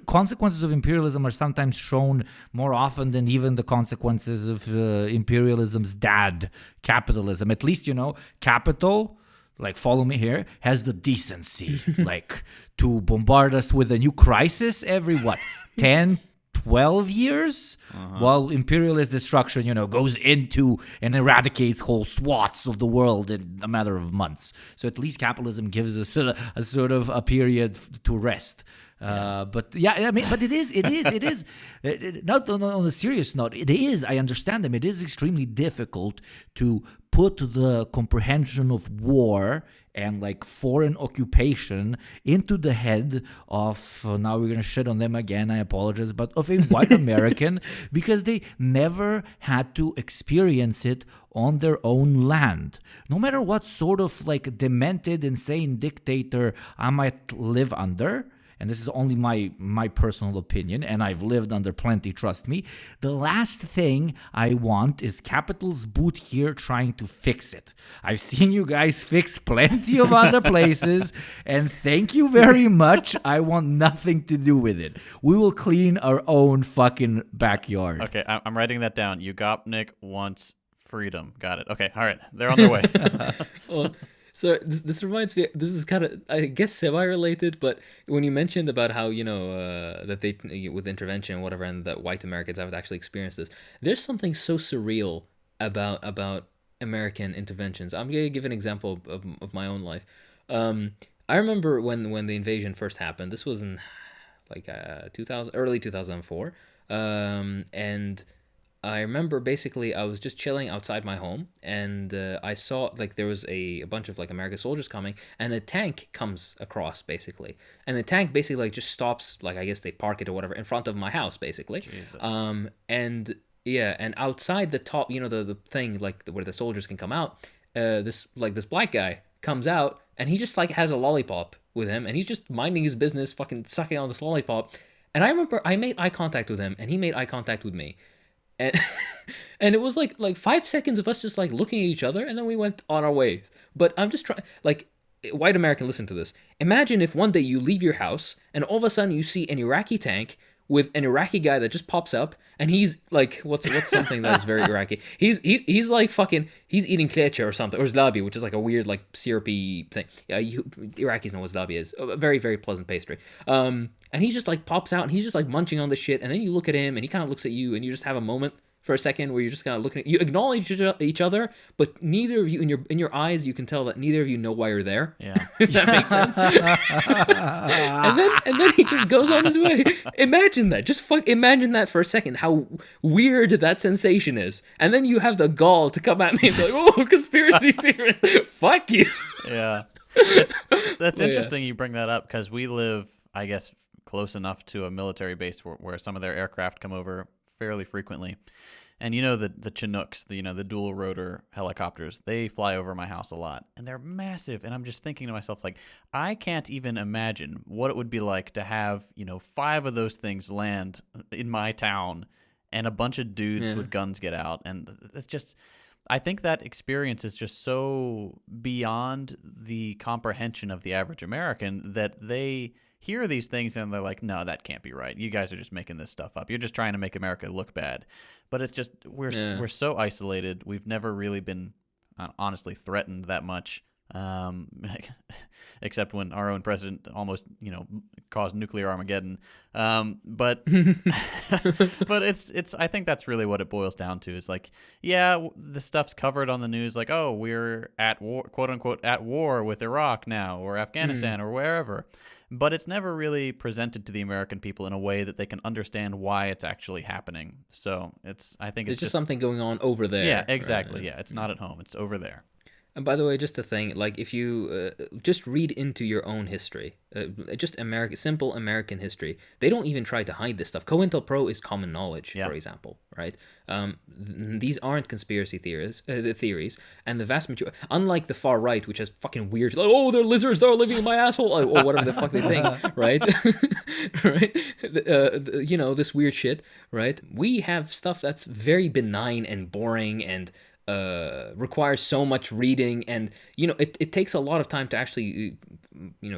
consequences of imperialism are sometimes shown more often than even the consequences of imperialism's dad, capitalism. At least, capital, follow me here, has the decency, to bombard us with a new crisis every, 10, 12 years, while imperialist destruction, goes into and eradicates whole swaths of the world in a matter of months. So at least capitalism gives us a sort of a period to rest. But it is. Not on a serious note, it is. I understand them. It is extremely difficult to put the comprehension of war and like foreign occupation into the head of, now we're gonna shit on them again, I apologize, but of a white American, because they never had to experience it on their own land. No matter what sort of like demented, insane dictator I might live under, and this is only my personal opinion, and I've lived under plenty, trust me, the last thing I want is capital's boot here trying to fix it. I've seen you guys fix plenty of other places, and thank you very much. I want nothing to do with it. We will clean our own fucking backyard. Okay, I'm writing that down. Yugopnik wants freedom. Got it. Okay, all right. They're on their way. Well, so this reminds me. This is kind of, I guess, semi-related. But when you mentioned about how that they with intervention and whatever, and that white Americans haven't actually experienced this, there's something so surreal about American interventions. I'm gonna give an example of my own life. I remember when the invasion first happened. This was in like 2000, early 2004, and I remember basically I was just chilling outside my home, and I saw like there was a bunch of like American soldiers coming, and a tank comes across basically, and the tank basically like just stops, like I guess they park it or whatever in front of my house basically. Jesus. And yeah, and outside the top, the thing like where the soldiers can come out, this black guy comes out, and he just like has a lollipop with him, and he's just minding his business, fucking sucking on this lollipop. And I remember I made eye contact with him, and he made eye contact with me. And and it was like 5 seconds of us just like looking at each other, and then we went on our ways. But I'm just trying, like, white American, listen to this. Imagine if one day you leave your house and all of a sudden you see an Iraqi tank with an Iraqi guy that just pops up, and he's like, what's something that is very Iraqi? He's like fucking, he's eating kleche or something, or zlabi, which is like a weird like syrupy thing. Yeah, Iraqis know what zlabi is. A very, very pleasant pastry. And he just like pops out, and he's just like munching on this shit, and then you look at him, and he kind of looks at you, and you just have a moment for a second where you're just kind of looking at, you acknowledge each other, but neither of you, in your eyes, you can tell that neither of you know why you're there. Yeah. If that makes sense. and then he just goes on his way. Imagine that. Imagine that for a second, how weird that sensation is. And then you have the gall to come at me and be like, oh, conspiracy theorist. Fuck you. Yeah. That's interesting you bring that up, because we live, I guess, close enough to a military base where some of their aircraft come over fairly frequently. And the Chinooks, the dual rotor helicopters, they fly over my house a lot, and they're massive. And I'm just thinking to myself, like, I can't even imagine what it would be like to have 5 of those things land in my town, and a bunch of dudes with guns get out. And it's just, I think that experience is just so beyond the comprehension of the average American that they hear these things and they're like, no, that can't be right. You guys are just making this stuff up. You're just trying to make America look bad. But it's just, we're so isolated. We've never really been honestly threatened that much, except when our own president almost, caused nuclear Armageddon. But but it's I think that's really what it boils down to, is like, yeah, the stuff's covered on the news, like, oh, we're at war, quote unquote, at war with Iraq now, or Afghanistan, or wherever. But it's never really presented to the American people in a way that they can understand why it's actually happening. So I think it's just something going on over there. Yeah, exactly. Right? Yeah, it's not at home. It's over there. And by the way, just a thing, like if you just read into your own history, just simple American history, they don't even try to hide this stuff. COINTELPRO is common knowledge, for example, right? These aren't conspiracy theories, and the vast majority, unlike the far right, which has fucking weird, like, oh, they're lizards, they're living in my asshole, or whatever the fuck they think, right? Right? This weird shit, right? We have stuff that's very benign and boring and requires so much reading, and it takes a lot of time to actually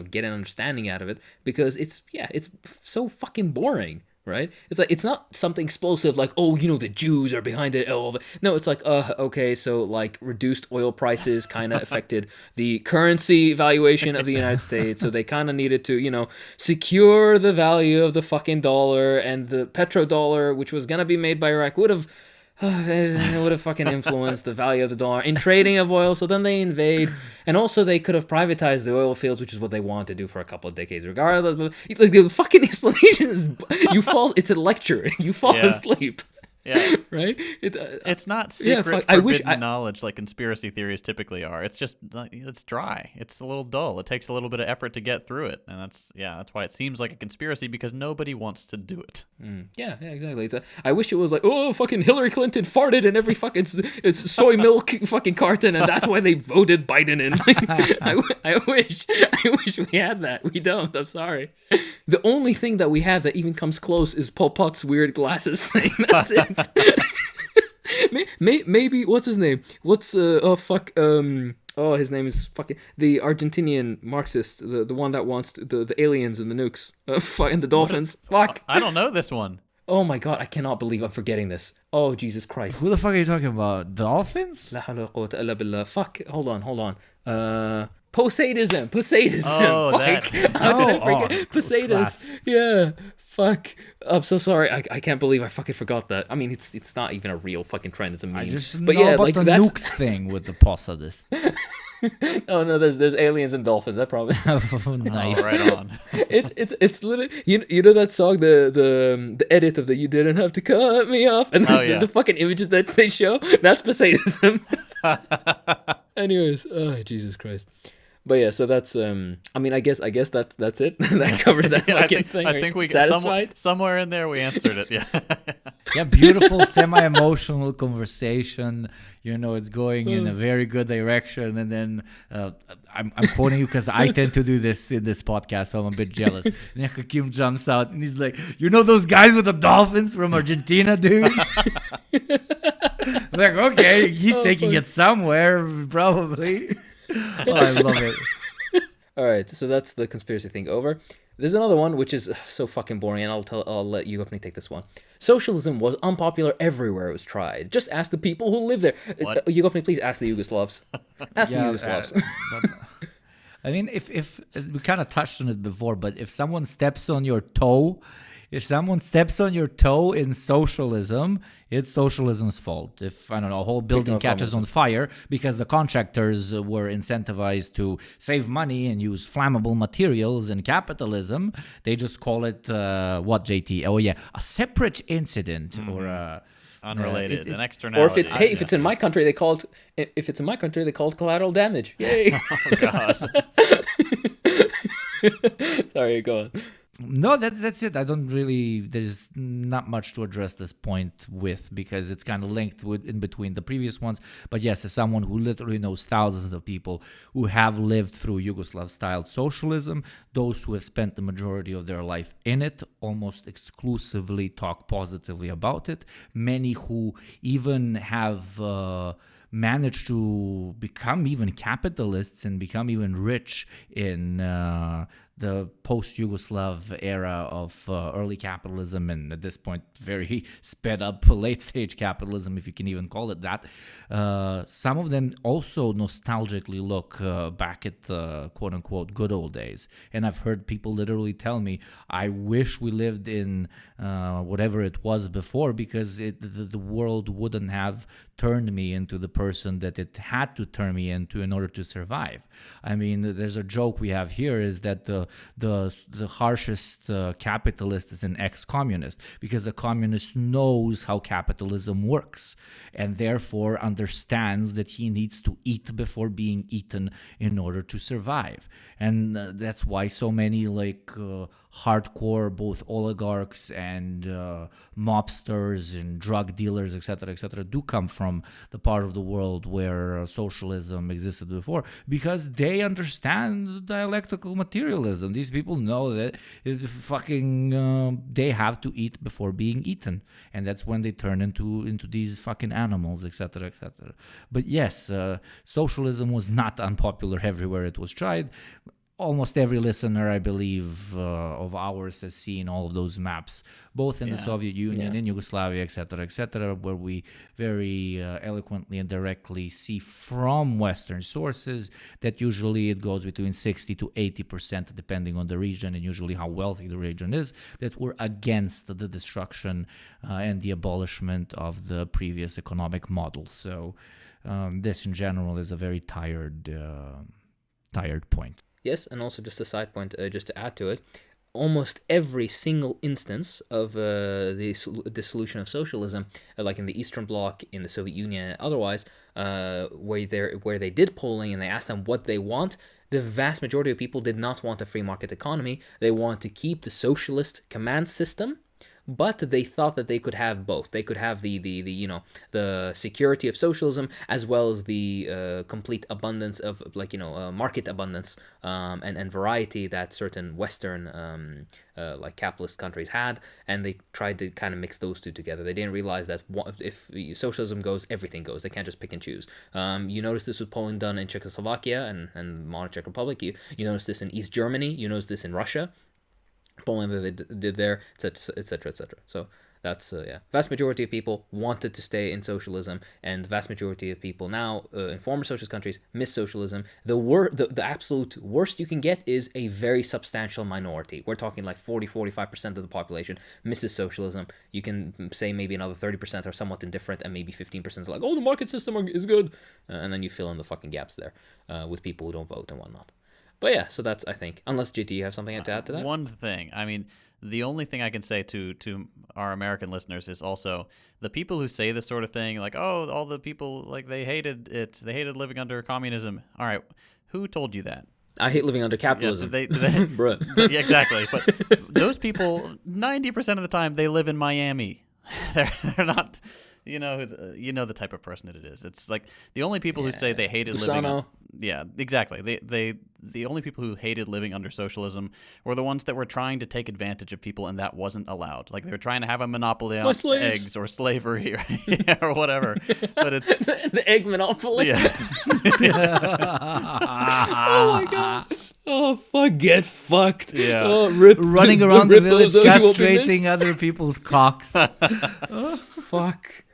get an understanding out of it, because it's so fucking boring, right? It's like, it's not something explosive like, oh, the Jews are behind it. Oh, no, it's like, okay, so like reduced oil prices kind of affected the currency valuation of the United States, so they kind of needed to secure the value of the fucking dollar, and the petrodollar, which was gonna be made by Iraq, would have fucking influenced the value of the dollar in trading of oil. So then they invade, and also they could have privatized the oil fields, which is what they want to do for a couple of decades regardless. Like, the fucking explanation is, it's a lecture. You fall asleep. Yeah. Right? It's not Yeah, secret, I forbidden knowledge like conspiracy theories typically are. It's just it's dry. It's a little dull. It takes a little bit of effort to get through it, and that's why it seems like a conspiracy, because nobody wants to do it. Yeah, exactly. I wish it was like, oh, fucking Hillary Clinton farted in every fucking it's soy milk fucking carton, and that's why they voted Biden in. I wish we had that. We don't. I'm sorry. The only thing that we have that even comes close is Pol Pot's weird glasses thing. That's it. Maybe what's his name? His name is fucking the Argentinian Marxist, the one that wants the aliens and the nukes, and the dolphins. Fuck. I don't know this one. Oh my god, I cannot believe I'm forgetting this. Oh Jesus Christ. Who the fuck are you talking about? Dolphins? La hawla wa quwwata illa billah. Fuck. Hold on. Poseidism. Oh, Fuck. that. How did I forget? Poseidus. class. Yeah. Fuck. I'm so sorry. I can't believe I fucking forgot that. I mean, it's not even a real fucking trend. It's a meme. I just but know yeah, about like the that's. nukes thing with the Posadist. Oh no, there's aliens and dolphins. I promise. Oh, Oh, nice. right on. It's literally you know that song, the edit of the "You Didn't Have to Cut Me Off" and the fucking images that they show. That's Poseidism. Anyways, oh Jesus Christ. But yeah, so that's I mean, I guess that's it. That covers that fucking thing. I think we satisfied. somewhere in there we answered it. Yeah. Yeah, beautiful semi-emotional conversation. It's going in a very good direction. And then I'm quoting you because I tend to do this in this podcast, so I'm a bit jealous. And Hakim jumps out and he's like, those guys with the dolphins from Argentina, dude? I'm like, okay, he's taking it somewhere, probably. Oh, I love it. All right, so that's the conspiracy thing over. There's another one which is so fucking boring, and I'll let you help me take this one. Socialism was unpopular everywhere it was tried. Just ask the people who live there. You help me, please ask the Yugoslavs. Ask the Yugoslavs. I mean, if we kind of touched on it before, but if someone steps on your toe in socialism, it's socialism's fault. If, I don't know, a whole building catches on fire because the contractors were incentivized to save money and use flammable materials in capitalism, they just call it, what, JT? Oh, yeah, a separate incident or a... Unrelated, an externality. Or if it's in my country, they call it collateral damage. Yay! Oh God. Sorry, go on. No, that's it. I don't really. There's not much to address this point with because it's kind of linked with in between the previous ones. But yes, as someone who literally knows thousands of people who have lived through Yugoslav-style socialism, those who have spent the majority of their life in it almost exclusively talk positively about it. Many who even have managed to become even capitalists and become even rich in the post-Yugoslav era of early capitalism and at this point very sped up late-stage capitalism, if you can even call it that. Some of them also nostalgically look back at the quote-unquote good old days. And I've heard people literally tell me, I wish we lived in whatever it was before because the world wouldn't have turned me into the person that it had to turn me into in order to survive. I mean, there's a joke we have here is that the harshest capitalist is an ex-communist because a communist knows how capitalism works and therefore understands that he needs to eat before being eaten in order to survive. And that's why so many hardcore both oligarchs and mobsters and drug dealers, etc., do come from the part of the world where socialism existed before because they understand dialectical materialism. These people know that they have to eat before being eaten, and that's when they turn into these fucking animals, etc. But yes, socialism was not unpopular everywhere it was tried. Almost every listener, I believe, of ours has seen all of those maps, both in the Soviet Union, in Yugoslavia, etc., where we very eloquently and directly see from Western sources that usually it goes between 60 to 80%, depending on the region and usually how wealthy the region is, that we're against the destruction and the abolishment of the previous economic model. So this, in general, is a very tired point. Yes, and also just a side point, just to add to it, almost every single instance of the dissolution of socialism, like in the Eastern Bloc, in the Soviet Union, and otherwise, where they did polling and they asked them what they want, the vast majority of people did not want a free market economy. They want to keep the socialist command system, but they thought that they could have both. They could have the security of socialism as well as the complete abundance of market abundance and variety that certain Western like capitalist countries had, and they tried to kind of mix those two together. They didn't realize that if socialism goes, everything goes. They can't just pick and choose. You notice this with polling done in Czechoslovakia and modern Czech Republic. You notice this in East Germany. You notice this in Russia. Polling that they did there, etc., etc., etc. So that's vast majority of people wanted to stay in socialism, and the vast majority of people now in former socialist countries miss socialism. The absolute worst you can get is a very substantial minority. We're talking like 40-45% of the population misses socialism. You can say maybe another 30% are somewhat indifferent, and maybe 15% are like, oh, the market system is good, and then you fill in the fucking gaps there with people who don't vote and whatnot. But yeah, so that's, I think, unless JT, you have something to add to that? One thing, I mean, the only thing I can say to our American listeners is also the people who say this sort of thing, like, oh, all the people, like, they hated living under communism. All right, who told you that? I hate living under capitalism. Yeah, Bruh. Yeah, exactly. But those people, 90% of the time, they live in Miami. They're not... You know the type of person that it is. It's like the only people who say they hated living. Yeah, exactly. The only people who hated living under socialism were the ones that were trying to take advantage of people, and that wasn't allowed. Like they were trying to have a monopoly on eggs or slavery or whatever. But it's the egg monopoly. Yeah. Oh my god. Oh fuck! Get fucked. Yeah. Oh, running around the village, castrating other people's cocks. Oh, fuck.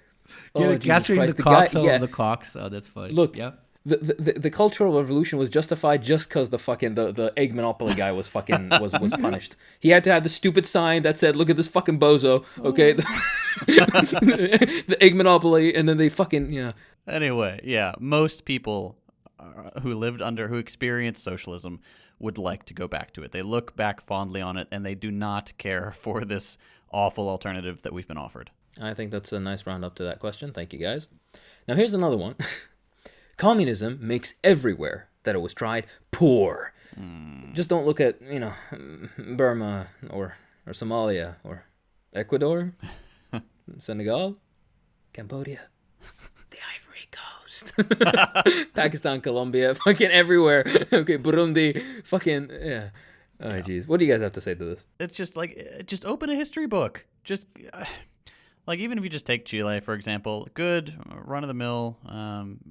Yeah, castrating the cocks of the cocks. Oh, that's funny. Look, yeah. The Cultural Revolution was justified just because the egg monopoly guy was was punished. He had to have the stupid sign that said, "Look at this fucking bozo." Okay, the egg monopoly, and then they fucking Anyway, yeah, most people who experienced socialism would like to go back to it. They look back fondly on it, and they do not care for this awful alternative that we've been offered. I think that's a nice roundup to that question. Thank you, guys. Now, here's another one. Communism makes everywhere that it was tried poor. Just don't look at, Burma or Somalia or Ecuador, Senegal, Cambodia, the Ivory Coast, Pakistan, Colombia, fucking everywhere. Okay, Burundi, fucking, yeah. Oh, jeez. What do you guys have to say to this? It's just just open a history book. Just... Like, even if you just take Chile, for example, good, run-of-the-mill,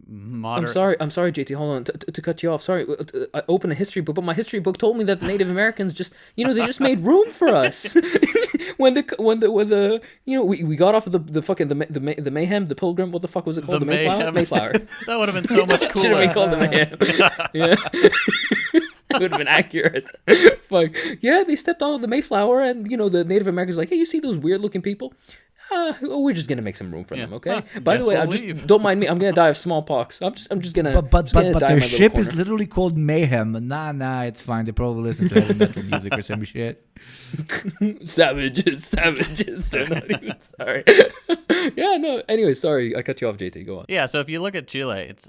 moderate... I'm sorry, JT, hold on, to cut you off. Sorry, I opened a history book, but my history book told me that the Native Americans just, they just made room for us. when we got off of the Mayhem, the Pilgrim, what the fuck was it called? The Mayflower? That would have been so much cooler. Should have been called the Mayhem. Yeah. That would have been accurate. Fuck. Yeah, they stepped off the Mayflower, and, the Native Americans like, hey, you see those weird-looking people? We're just gonna make some room for them, okay? By the way, don't mind me. I'm gonna die of smallpox. I'm just gonna. But their ship is literally called Mayhem. Nah, it's fine. They probably listen to heavy metal music or some shit. Savages. They're not even sorry. Yeah, no. Anyway, sorry, I cut you off, JT. Go on. Yeah, so if you look at Chile, it's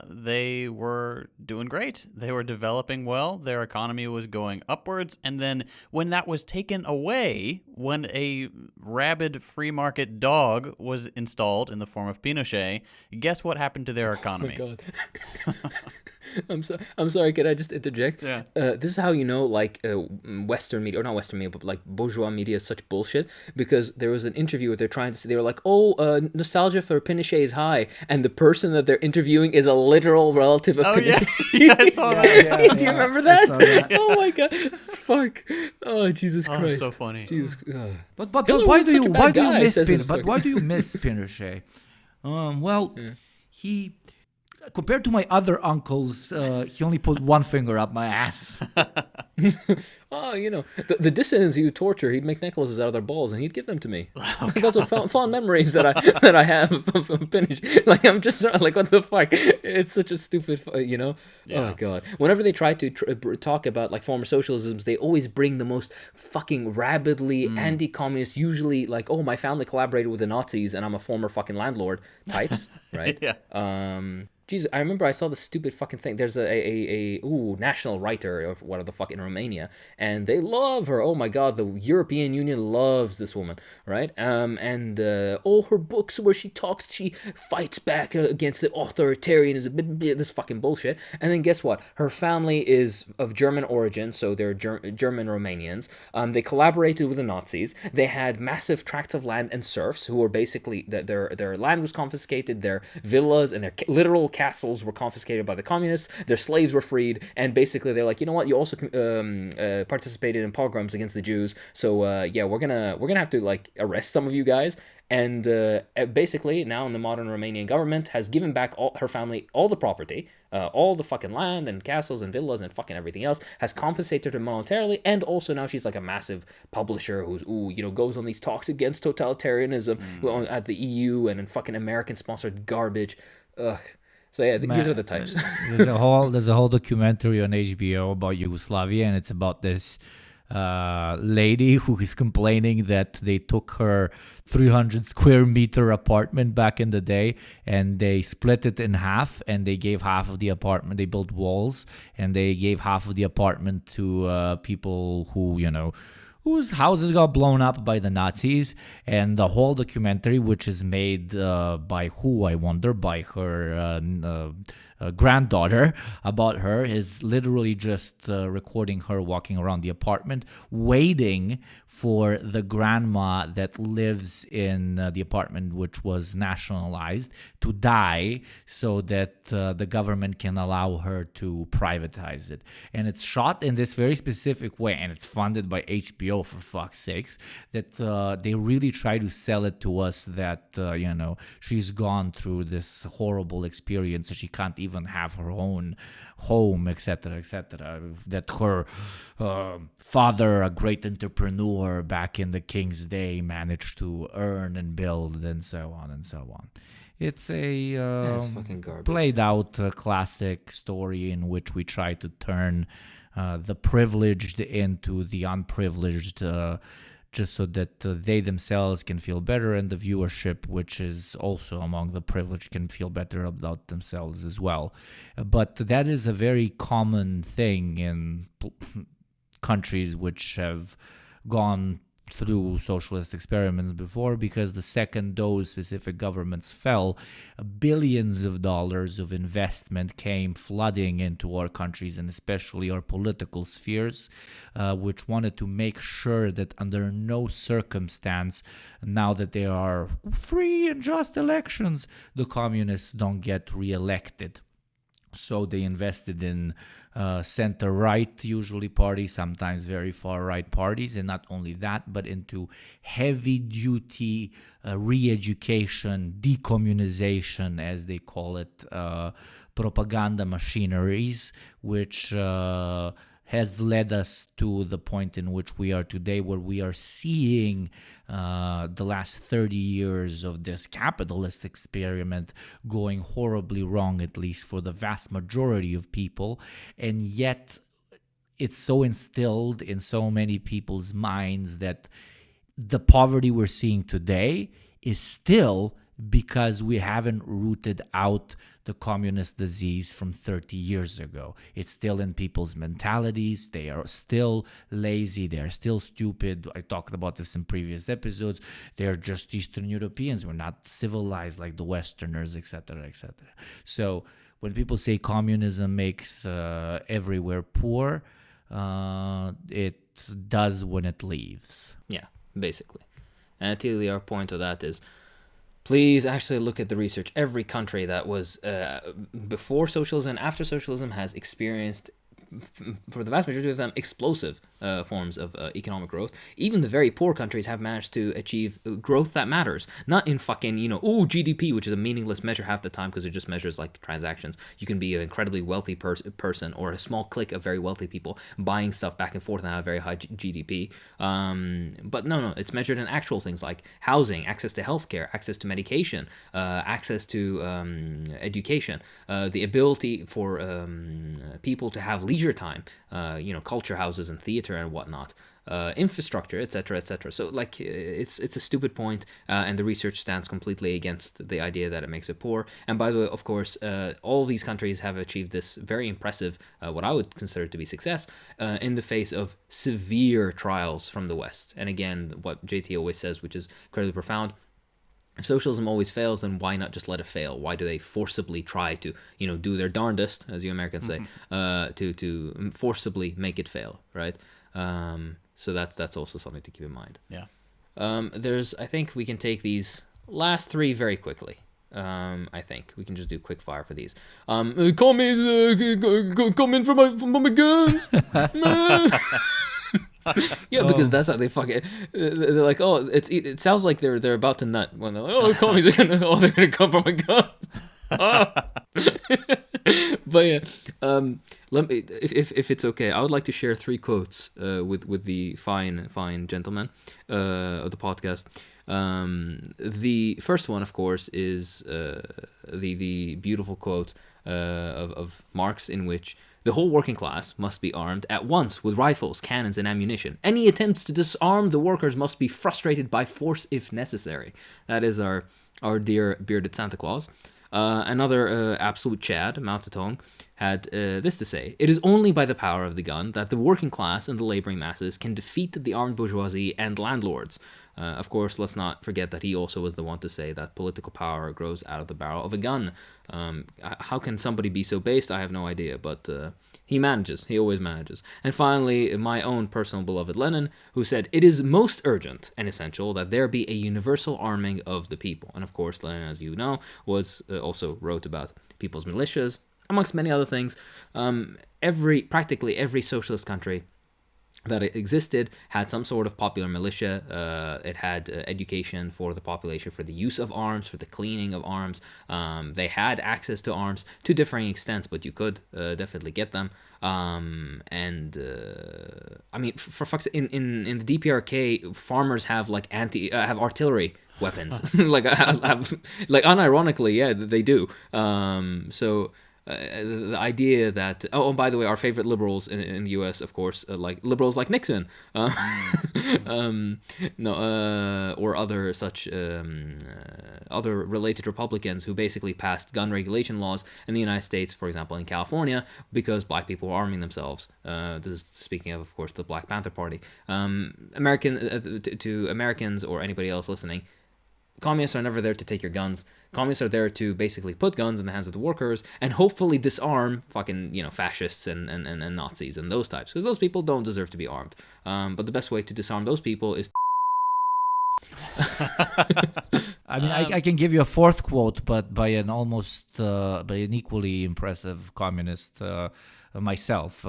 they were doing great. They were developing well. Their economy was going upwards, and then when that was taken away, when a rabid free market dog was installed in the form of Pinochet, guess what happened to their economy? Oh my god. I'm sorry, could I just interject? Yeah. This is how Western media, or not Western media, but like bourgeois media is such bullshit, because there was an interview where they're trying to say, they were like, nostalgia for Pinochet is high, and the person that they're interviewing is a literal relative of Pinochet. Yeah, I saw that. Do you remember that? Oh my god. Fuck. Oh, Jesus Christ. Oh, so funny. Jesus. But why do you miss Pinochet? He compared to my other uncles, he only put one finger up my ass. Oh, the dissidents he would torture, he'd make necklaces out of their balls and he'd give them to me. Those are fond memories that I have of Finnish. Like, I'm just like, what the fuck? It's such a stupid, Yeah. Oh god. Whenever they try to talk about like former socialisms, they always bring the most fucking rabidly anti-communist, usually like, oh, my family collaborated with the Nazis and I'm a former fucking landlord types, right? Yeah. Jesus, I remember I saw the stupid fucking thing. There's a national writer of whatever the fuck in Romania, and they love her. Oh my god, the European Union loves this woman, right? And all her books where she fights back against the authoritarianism, this fucking bullshit. And then guess what? Her family is of German origin, so they're German Romanians. They collaborated with the Nazis. They had massive tracts of land and serfs who were basically their land was confiscated, their villas and their literal castles were confiscated by the communists, their slaves were freed, and basically they're like, you know what, you also participated in pogroms against the Jews, so yeah, we're gonna have to like arrest some of you guys. And basically now the modern Romanian government has given back her family all the property, all the fucking land and castles and villas and fucking everything else, has compensated her monetarily, and also now she's like a massive publisher who's goes on these talks against totalitarianism at the EU and in fucking American sponsored garbage. Ugh. So yeah, these are the types. There's a whole documentary on HBO about Yugoslavia, and it's about this lady who is complaining that they took her 300 square meter apartment back in the day and they split it in half, and they gave half of the apartment, they built walls, and they gave half of the apartment to people who, whose houses got blown up by the Nazis. And the whole documentary, which is made by who, I wonder, by her granddaughter, about her, is literally just recording her walking around the apartment, waiting for the grandma that lives in the apartment, which was nationalized, to die so that the government can allow her to privatize it. And it's shot in this very specific way, and it's funded by HBO, for fuck's sakes, that they really try to sell it to us that, she's gone through this horrible experience and she can't even have her own home, etc., etc. That her father, a great entrepreneur back in the King's Day, managed to earn and build, and so on and so on. It's a it's fucking garbage. Played out classic story in which we try to turn the privileged into the unprivileged, just so that they themselves can feel better, and the viewership, which is also among the privileged, can feel better about themselves as well. But that is a very common thing in countries which have gone through socialist experiments before, because the second those specific governments fell, billions of dollars of investment came flooding into our countries, and especially our political spheres, which wanted to make sure that under no circumstance, now that there are free and just elections, the communists don't get reelected. So they invested in center-right, usually parties, sometimes very far-right parties, and not only that, but into heavy-duty re-education, decommunization, as they call it, propaganda machineries, which has led us to the point in which we are today, where we are seeing the last 30 years of this capitalist experiment going horribly wrong, at least for the vast majority of people. And yet it's so instilled in so many people's minds that the poverty we're seeing today is still because we haven't rooted out the communist disease from 30 years ago. It's still in people's mentalities. They are still lazy. They are still stupid. I talked about this in previous episodes. They're just Eastern Europeans. We're not civilized like the Westerners, etc., etc. So when people say communism makes everywhere poor, it does when it leaves. Yeah, basically. And the our point of that is, please actually look at the research. Every country that was before socialism and after socialism has experienced for the vast majority of them, explosive forms of economic growth. Even the very poor countries have managed to achieve growth that matters. Not in fucking, GDP, which is a meaningless measure half the time because it just measures like transactions. You can be an incredibly wealthy person or a small clique of very wealthy people buying stuff back and forth and have a very high GDP. But no, it's measured in actual things like housing, access to healthcare, access to medication, access to education, the ability for people to have leisure time, culture houses and theater and whatnot, infrastructure, etc., etc. So like it's a stupid point, and the research stands completely against the idea that it makes it poor. And by the way, of course, all these countries have achieved this very impressive, what I would consider to be success, in the face of severe trials from the West. And again, what JT always says, which is incredibly profound: if socialism always fails, then why not just let it fail? Why do they forcibly try to, do their darndest, as you Americans say, to forcibly make it fail, right? So that's also something to keep in mind. Yeah. I think we can take these last three very quickly. I think we can just do quick fire for these. Commies, come in for my guns. Yeah, because that's how they fuck it. They're like, oh, it sounds like they're about to nut when they're like, oh, the commies are gonna come for my guns. But yeah, let me, if it's okay, I would like to share 3 quotes with the fine gentlemen of the podcast. The first one, of course, is the beautiful quote of Marx, in which the whole working class must be armed at once with rifles, cannons, and ammunition. Any attempts to disarm the workers must be frustrated by force if necessary. That is our dear bearded Santa Claus. Another absolute Chad, Mao Zedong, had this to say: "It is only by the power of the gun that the working class and the laboring masses can defeat the armed bourgeoisie and landlords." Of course, let's not forget that he also was the one to say that political power grows out of the barrel of a gun. How can somebody be so based? I have no idea, but he manages. He always manages. And finally, my own personal beloved Lenin, who said, "It is most urgent and essential that there be a universal arming of the people." And of course, Lenin, as you know, was also wrote about people's militias, amongst many other things. Practically every socialist country that it existed had some sort of popular militia. It had education for the population for the use of arms, for the cleaning of arms. They had access to arms to differing extents, but you could definitely get them. I mean, for fuck's sake, in the DPRK, farmers have like have artillery weapons. like unironically, yeah, they do. The idea that and by the way, our favorite liberals in the U.S., of course, like liberals like Nixon, or other such other related Republicans who basically passed gun regulation laws in the United States, for example, in California, because black people were arming themselves. This is speaking of course, the Black Panther Party. To Americans or anybody else listening, communists are never there to take your guns. Communists are there to basically put guns in the hands of the workers and hopefully disarm fucking, fascists and Nazis and those types, because those people don't deserve to be armed. But the best way to disarm those people is I mean, I can give you a fourth quote, but by an equally impressive communist myself,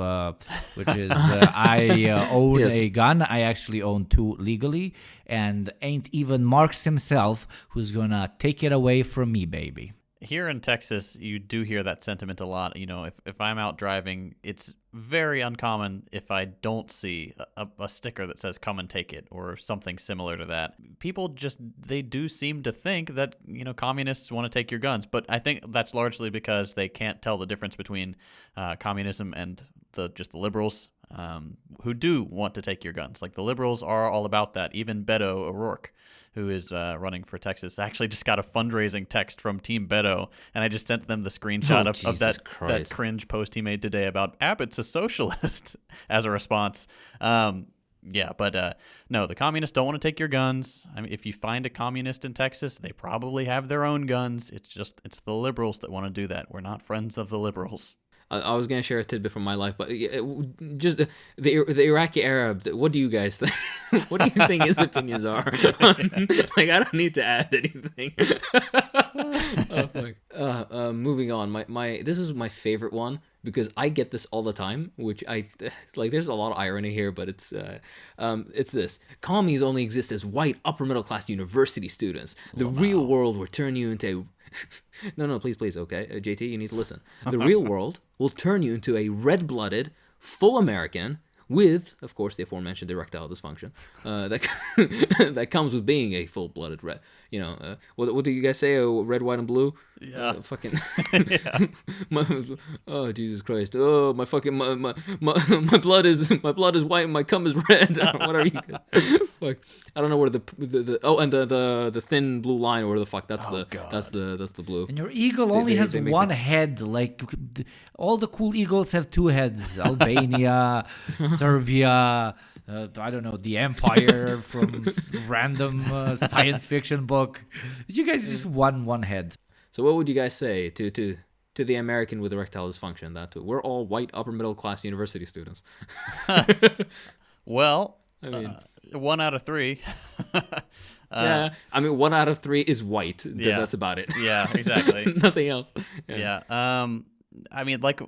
which is I own a gun. I actually own 2 legally, and ain't even Marx himself who's gonna take it away from me, baby. Here in Texas, you do hear that sentiment a lot. If I'm out driving, it's very uncommon if I don't see a sticker that says "come and take it" or something similar to that. People they do seem to think that, communists want to take your guns. But I think that's largely because they can't tell the difference between communism and the liberals who do want to take your guns. Like, the liberals are all about that. Even Beto O'Rourke, who is running for Texas, actually just got a fundraising text from Team Beto, and I just sent them the screenshot of that cringe post he made today about Abbott's a socialist as a response. No, the communists don't want to take your guns. I mean, if you find a communist in Texas, they probably have their own guns. It's the liberals that want to do that. We're not friends of the liberals. I was going to share a tidbit from my life, but just the Iraqi Arab, what do you guys think? What do you think his opinions are? I don't need to add anything. Oh, fuck. Moving on. This is my favorite one, because I get this all the time, which I like. There's a lot of irony here, but it's this: commies only exist as white upper middle class university students. The real world will turn you into no, please, okay, JT, you need to listen. The real world will turn you into a red-blooded, full American with, of course, the aforementioned erectile dysfunction that comes with being a full-blooded red. What do you guys say? Red, white, and blue. Yeah. Fucking. Oh, Jesus Christ! Oh, my fucking my blood is white and my cum is red. Whatever you. Fuck. I don't know where the and the thin blue line or where the fuck that's the blue. And your eagle only has one head. Like all the cool eagles have two heads. Albania, Serbia. I don't know, the Empire from random science fiction book. You guys just one head. So what would you guys say to the American with erectile dysfunction? That we're all white upper middle class university students. Well, I mean, 1 out of 3. Yeah, I mean 1 out of 3 is white. Yeah. That's about it. Yeah, exactly. Nothing else. Yeah. I mean, like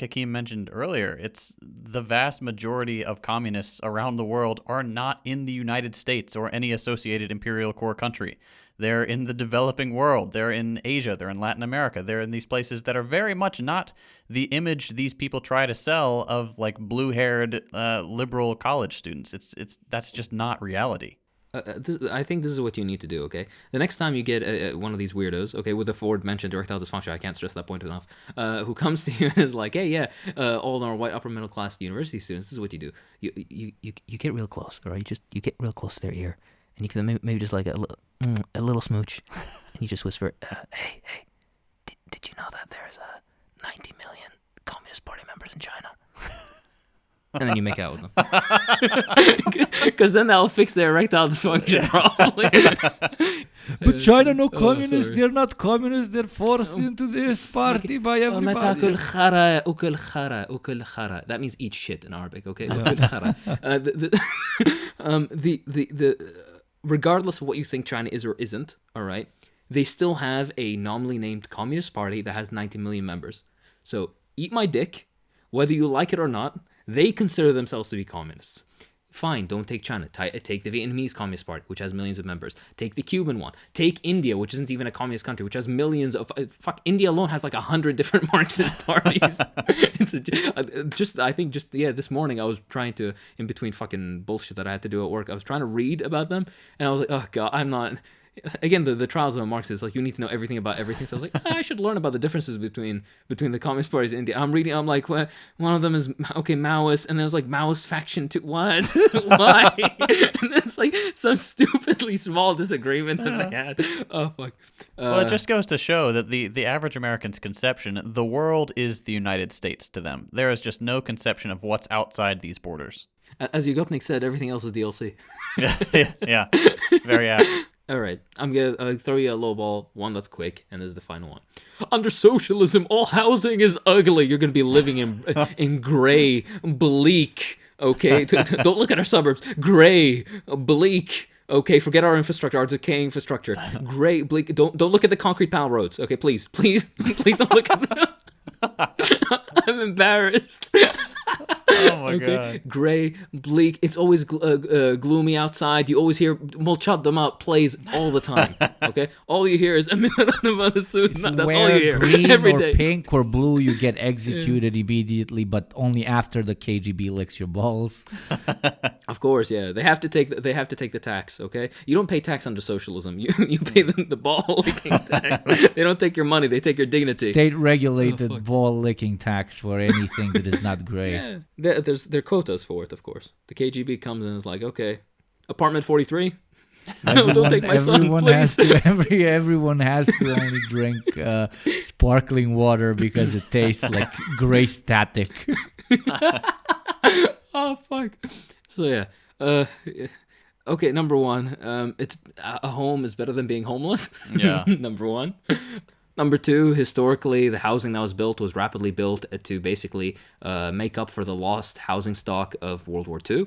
Hakeem mentioned earlier, it's the vast majority of communists around the world are not in the United States or any associated imperial core country. They're in the developing world. They're in Asia. They're in Latin America. They're in these places that are very much not the image these people try to sell of like blue-haired liberal college students. That's just not reality. I think this is what you need to do, okay? The next time you get one of these weirdos, okay, with the aforementioned erectile dysfunction, I can't stress that point enough, who comes to you and is like, hey, yeah, all our white upper middle class university students, this is what you do. You get real close, all right? You get real close to their ear, and you can maybe just like a little smooch, and you just whisper, hey, did you know that there's 90 million Communist Party members in China? And then you make out with them. Because then that'll fix their erectile dysfunction, probably. But China, no communists. sorry. They're not communists. They're forced into this party by everybody. That means eat shit in Arabic, okay? Regardless of what you think China is or isn't, all right, they still have a nominally named Communist Party that has 90 million members. So eat my dick, whether you like it or not. They consider themselves to be communists. Fine, don't take China. Take the Vietnamese Communist Party, which has millions of members. Take the Cuban one. Take India, which isn't even a communist country, which has millions of... India alone has like 100 different Marxist parties. I think this morning I was trying to, in between fucking bullshit that I had to do at work, I was trying to read about them, and I was like, oh God, I'm not... Again, the trials of a Marxist, like you need to know everything about everything. So I was like, I should learn about the differences between the communist parties in India. I'm reading, I'm like, well, one of them is Maoist, and then it's like Maoist faction too. What? Why? And then it's like some stupidly small disagreement that they had. Oh fuck. Well, it just goes to show that the average American's conception, the world is the United States to them. There is just no conception of what's outside these borders. As Yugopnik said, everything else is DLC. Yeah, very apt. All right, I'm going to throw you a low ball, one that's quick, and this is the final one. Under socialism, all housing is ugly. You're going to be living in gray, bleak, okay? Don't look at our suburbs. Gray, bleak, okay? Forget our infrastructure, our decaying infrastructure. Gray, bleak. Don't look at the concrete panel roads, okay? Please don't look at them. I'm embarrassed. Oh my God. Gray, bleak. It's always gloomy outside. You always hear "Molchat Dama" plays all the time. Okay, all you hear is "a minute on the suit." That's all you hear green every or day. pink or blue, you get executed immediately, but only after the KGB licks your balls. Of course, yeah. They have to take the tax. Okay, you don't pay tax under socialism. You pay them the ball licking tax. They don't take your money. They take your dignity. State regulated ball licking tax for anything that is not gray. Yeah. There are quotas for it, of course. The KGB comes in and is like, okay, apartment 43. Don't take my son, please. Everyone has to only drink sparkling water because it tastes like gray static. Oh fuck. So yeah. Okay, number one. It's a home is better than being homeless. Yeah. Number one. Number two, historically, the housing that was built was rapidly built to basically make up for the lost housing stock of World War II.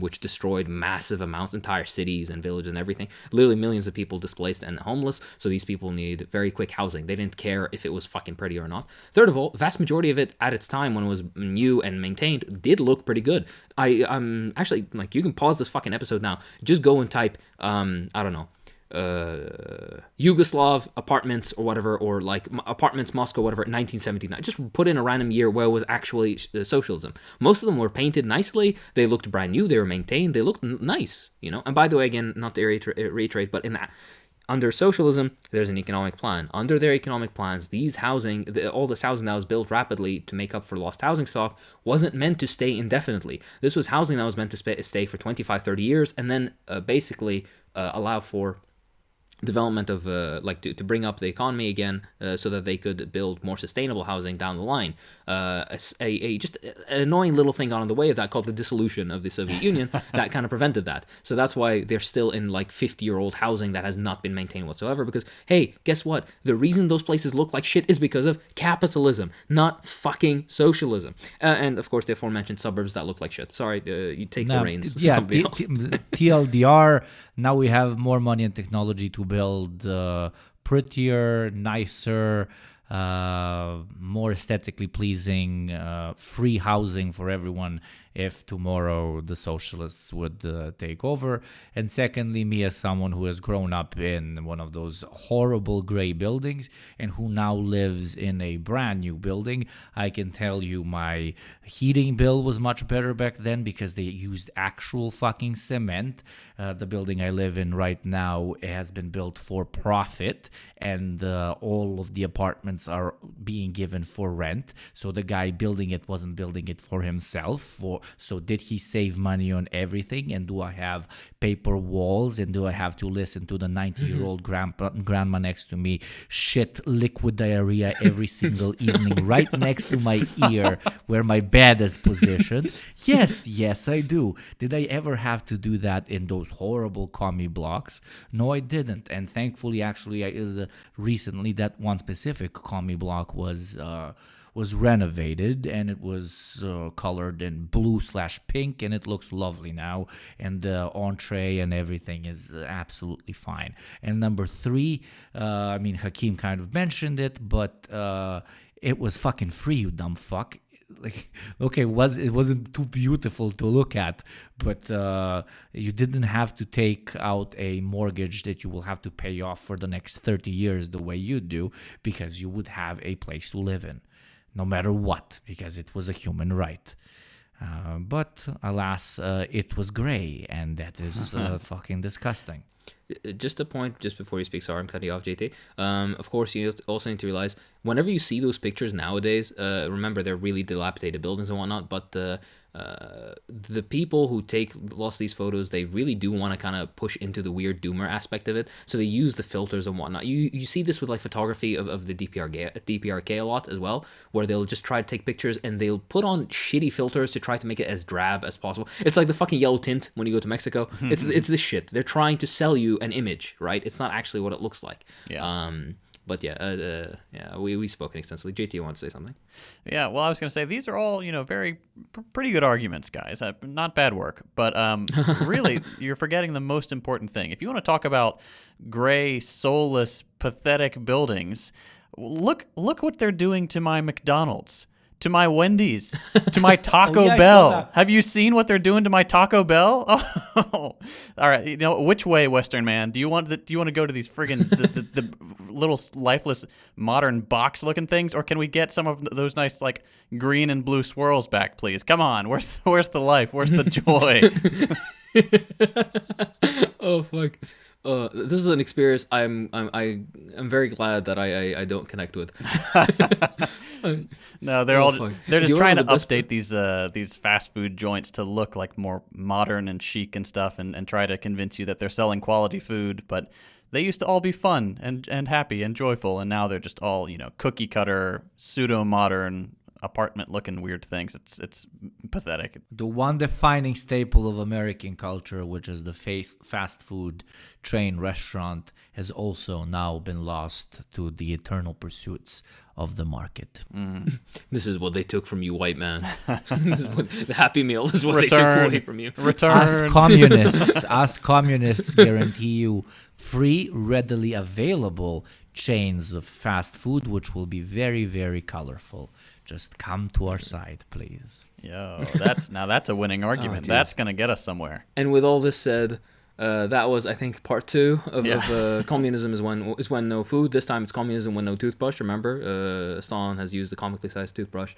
which destroyed massive amounts, entire cities and villages and everything. Literally millions of people displaced and homeless. So these people need very quick housing. They didn't care if it was fucking pretty or not. Third of all, vast majority of it at its time when it was new and maintained did look pretty good. I'm actually, like, you can pause this fucking episode now. Just go and type, I don't know, Yugoslav apartments or whatever, or like apartments Moscow, whatever, 1979. Just put in a random year where it was actually socialism. Most of them were painted nicely. They looked brand new. They were maintained. They looked nice, you know. And by the way, again, not to reiterate, but in that, under socialism, there's an economic plan. Under their economic plans, all this housing that was built rapidly to make up for lost housing stock wasn't meant to stay indefinitely. This was housing that was meant to stay for 25, 30 years, and then basically allow for development of to bring up the economy again, so that they could build more sustainable housing down the line. Just an annoying little thing got in the way of that, called the dissolution of the Soviet Union, that kind of prevented that. So that's why they're still in like 50-year-old housing that has not been maintained whatsoever, because hey, guess what, the reason those places look like shit is because of capitalism, not fucking socialism. And of course the aforementioned suburbs that look like shit. Sorry, you take the reins. Yeah, somebody else. TLDR, now we have more money and technology to build prettier, nicer, more aesthetically pleasing, free housing for everyone if tomorrow the socialists would take over. And secondly, me as someone who has grown up in one of those horrible gray buildings and who now lives in a brand new building, I can tell you my heating bill was much better back then because they used actual fucking cement. The building I live in right now has been built for profit, and all of the apartments are being given for rent. So the guy building it wasn't building it for himself. So did he save money on everything? And do I have paper walls? And do I have to listen to the 90-year-old grandma next to me shit liquid diarrhea every single evening right next to my ear where my bed is positioned? Yes, I do. Did I ever have to do that in those horrible commie blocks? No, I didn't. And thankfully, actually, recently that one specific commie block was renovated, and it was colored in blue/pink, and it looks lovely now, and the entree and everything is absolutely fine. And number 3, I mean, Hakeem kind of mentioned it, but it was fucking free, you dumb fuck. Like, okay, it wasn't too beautiful to look at, but you didn't have to take out a mortgage that you will have to pay off for the next 30 years the way you do, because you would have a place to live in, no matter what, because it was a human right. But alas, it was gray, and that is fucking disgusting. Just a point, just before you speak, sorry, I'm cutting you off, JT. Of course, you also need to realize, whenever you see those pictures nowadays, remember they're really dilapidated buildings and whatnot, but the people who lost these photos, they really do want to kind of push into the weird doomer aspect of it, so they use the filters and whatnot. You see this with like photography of the DPRK a lot as well, where they'll just try to take pictures and they'll put on shitty filters to try to make it as drab as possible. It's like the fucking yellow tint when you go to Mexico. It's this shit. They're trying to sell you an image, right? It's not actually what it looks like. Yeah. But we've spoken extensively. JT, you want to say something? Yeah, well, I was going to say, these are all, pretty good arguments, guys. Not bad work. But really, you're forgetting the most important thing. If you want to talk about gray, soulless, pathetic buildings, look what they're doing to my McDonald's, to my Wendy's, to my Taco Bell. Have you seen what they're doing to my Taco Bell? Oh, all right. Which way, Western man? Do you want to go to these friggin' the little lifeless modern box-looking things, or can we get some of those nice like green and blue swirls back, please? Come on. Where's the life? Where's the joy? Oh fuck. This is an experience I'm very glad that I don't connect with. No, they're just trying to update these fast food joints to look like more modern and chic and stuff, and try to convince you that they're selling quality food, but they used to all be fun and happy and joyful, and now they're just all, cookie cutter, pseudo modern, apartment-looking weird things. It's pathetic. The one defining staple of American culture, which is the fast food train restaurant, has also now been lost to the eternal pursuits of the market. This is what they took from you, white man. This is what, the Happy Meal is what they Return. took away from you. Return. Us communists guarantee you free, readily available chains of fast food, which will be very, very colorful. Just come to our side, please. Yo, that's a winning argument. That's gonna get us somewhere. And with all this said, that was, I think, part 2 of Communism is when no food. This time it's Communism when no toothbrush. Remember, Stalin has used the comically sized toothbrush.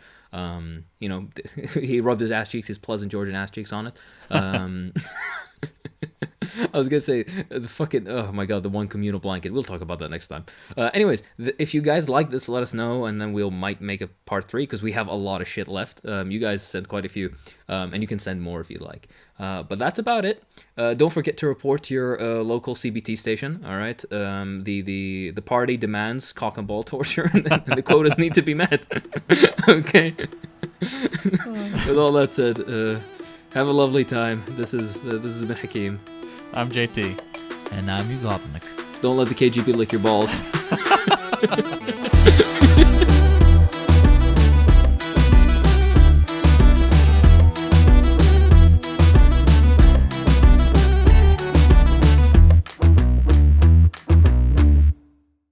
He rubbed his ass cheeks, his pleasant Georgian ass cheeks on it. I was gonna say the fucking, oh my god, the one communal blanket. We'll talk about that next time. Anyways, if you guys like this, let us know, and then might make a part 3 because we have a lot of shit left. You guys sent quite a few, and you can send more if you like. But that's about it. Don't forget to report to your local CBT station. All right. The party demands cock and ball torture, and the quotas need to be met. Okay. With all that said, have a lovely time. This has been Hakeem. I'm JT. And I'm Ugopnik. Don't let the KGB lick your balls.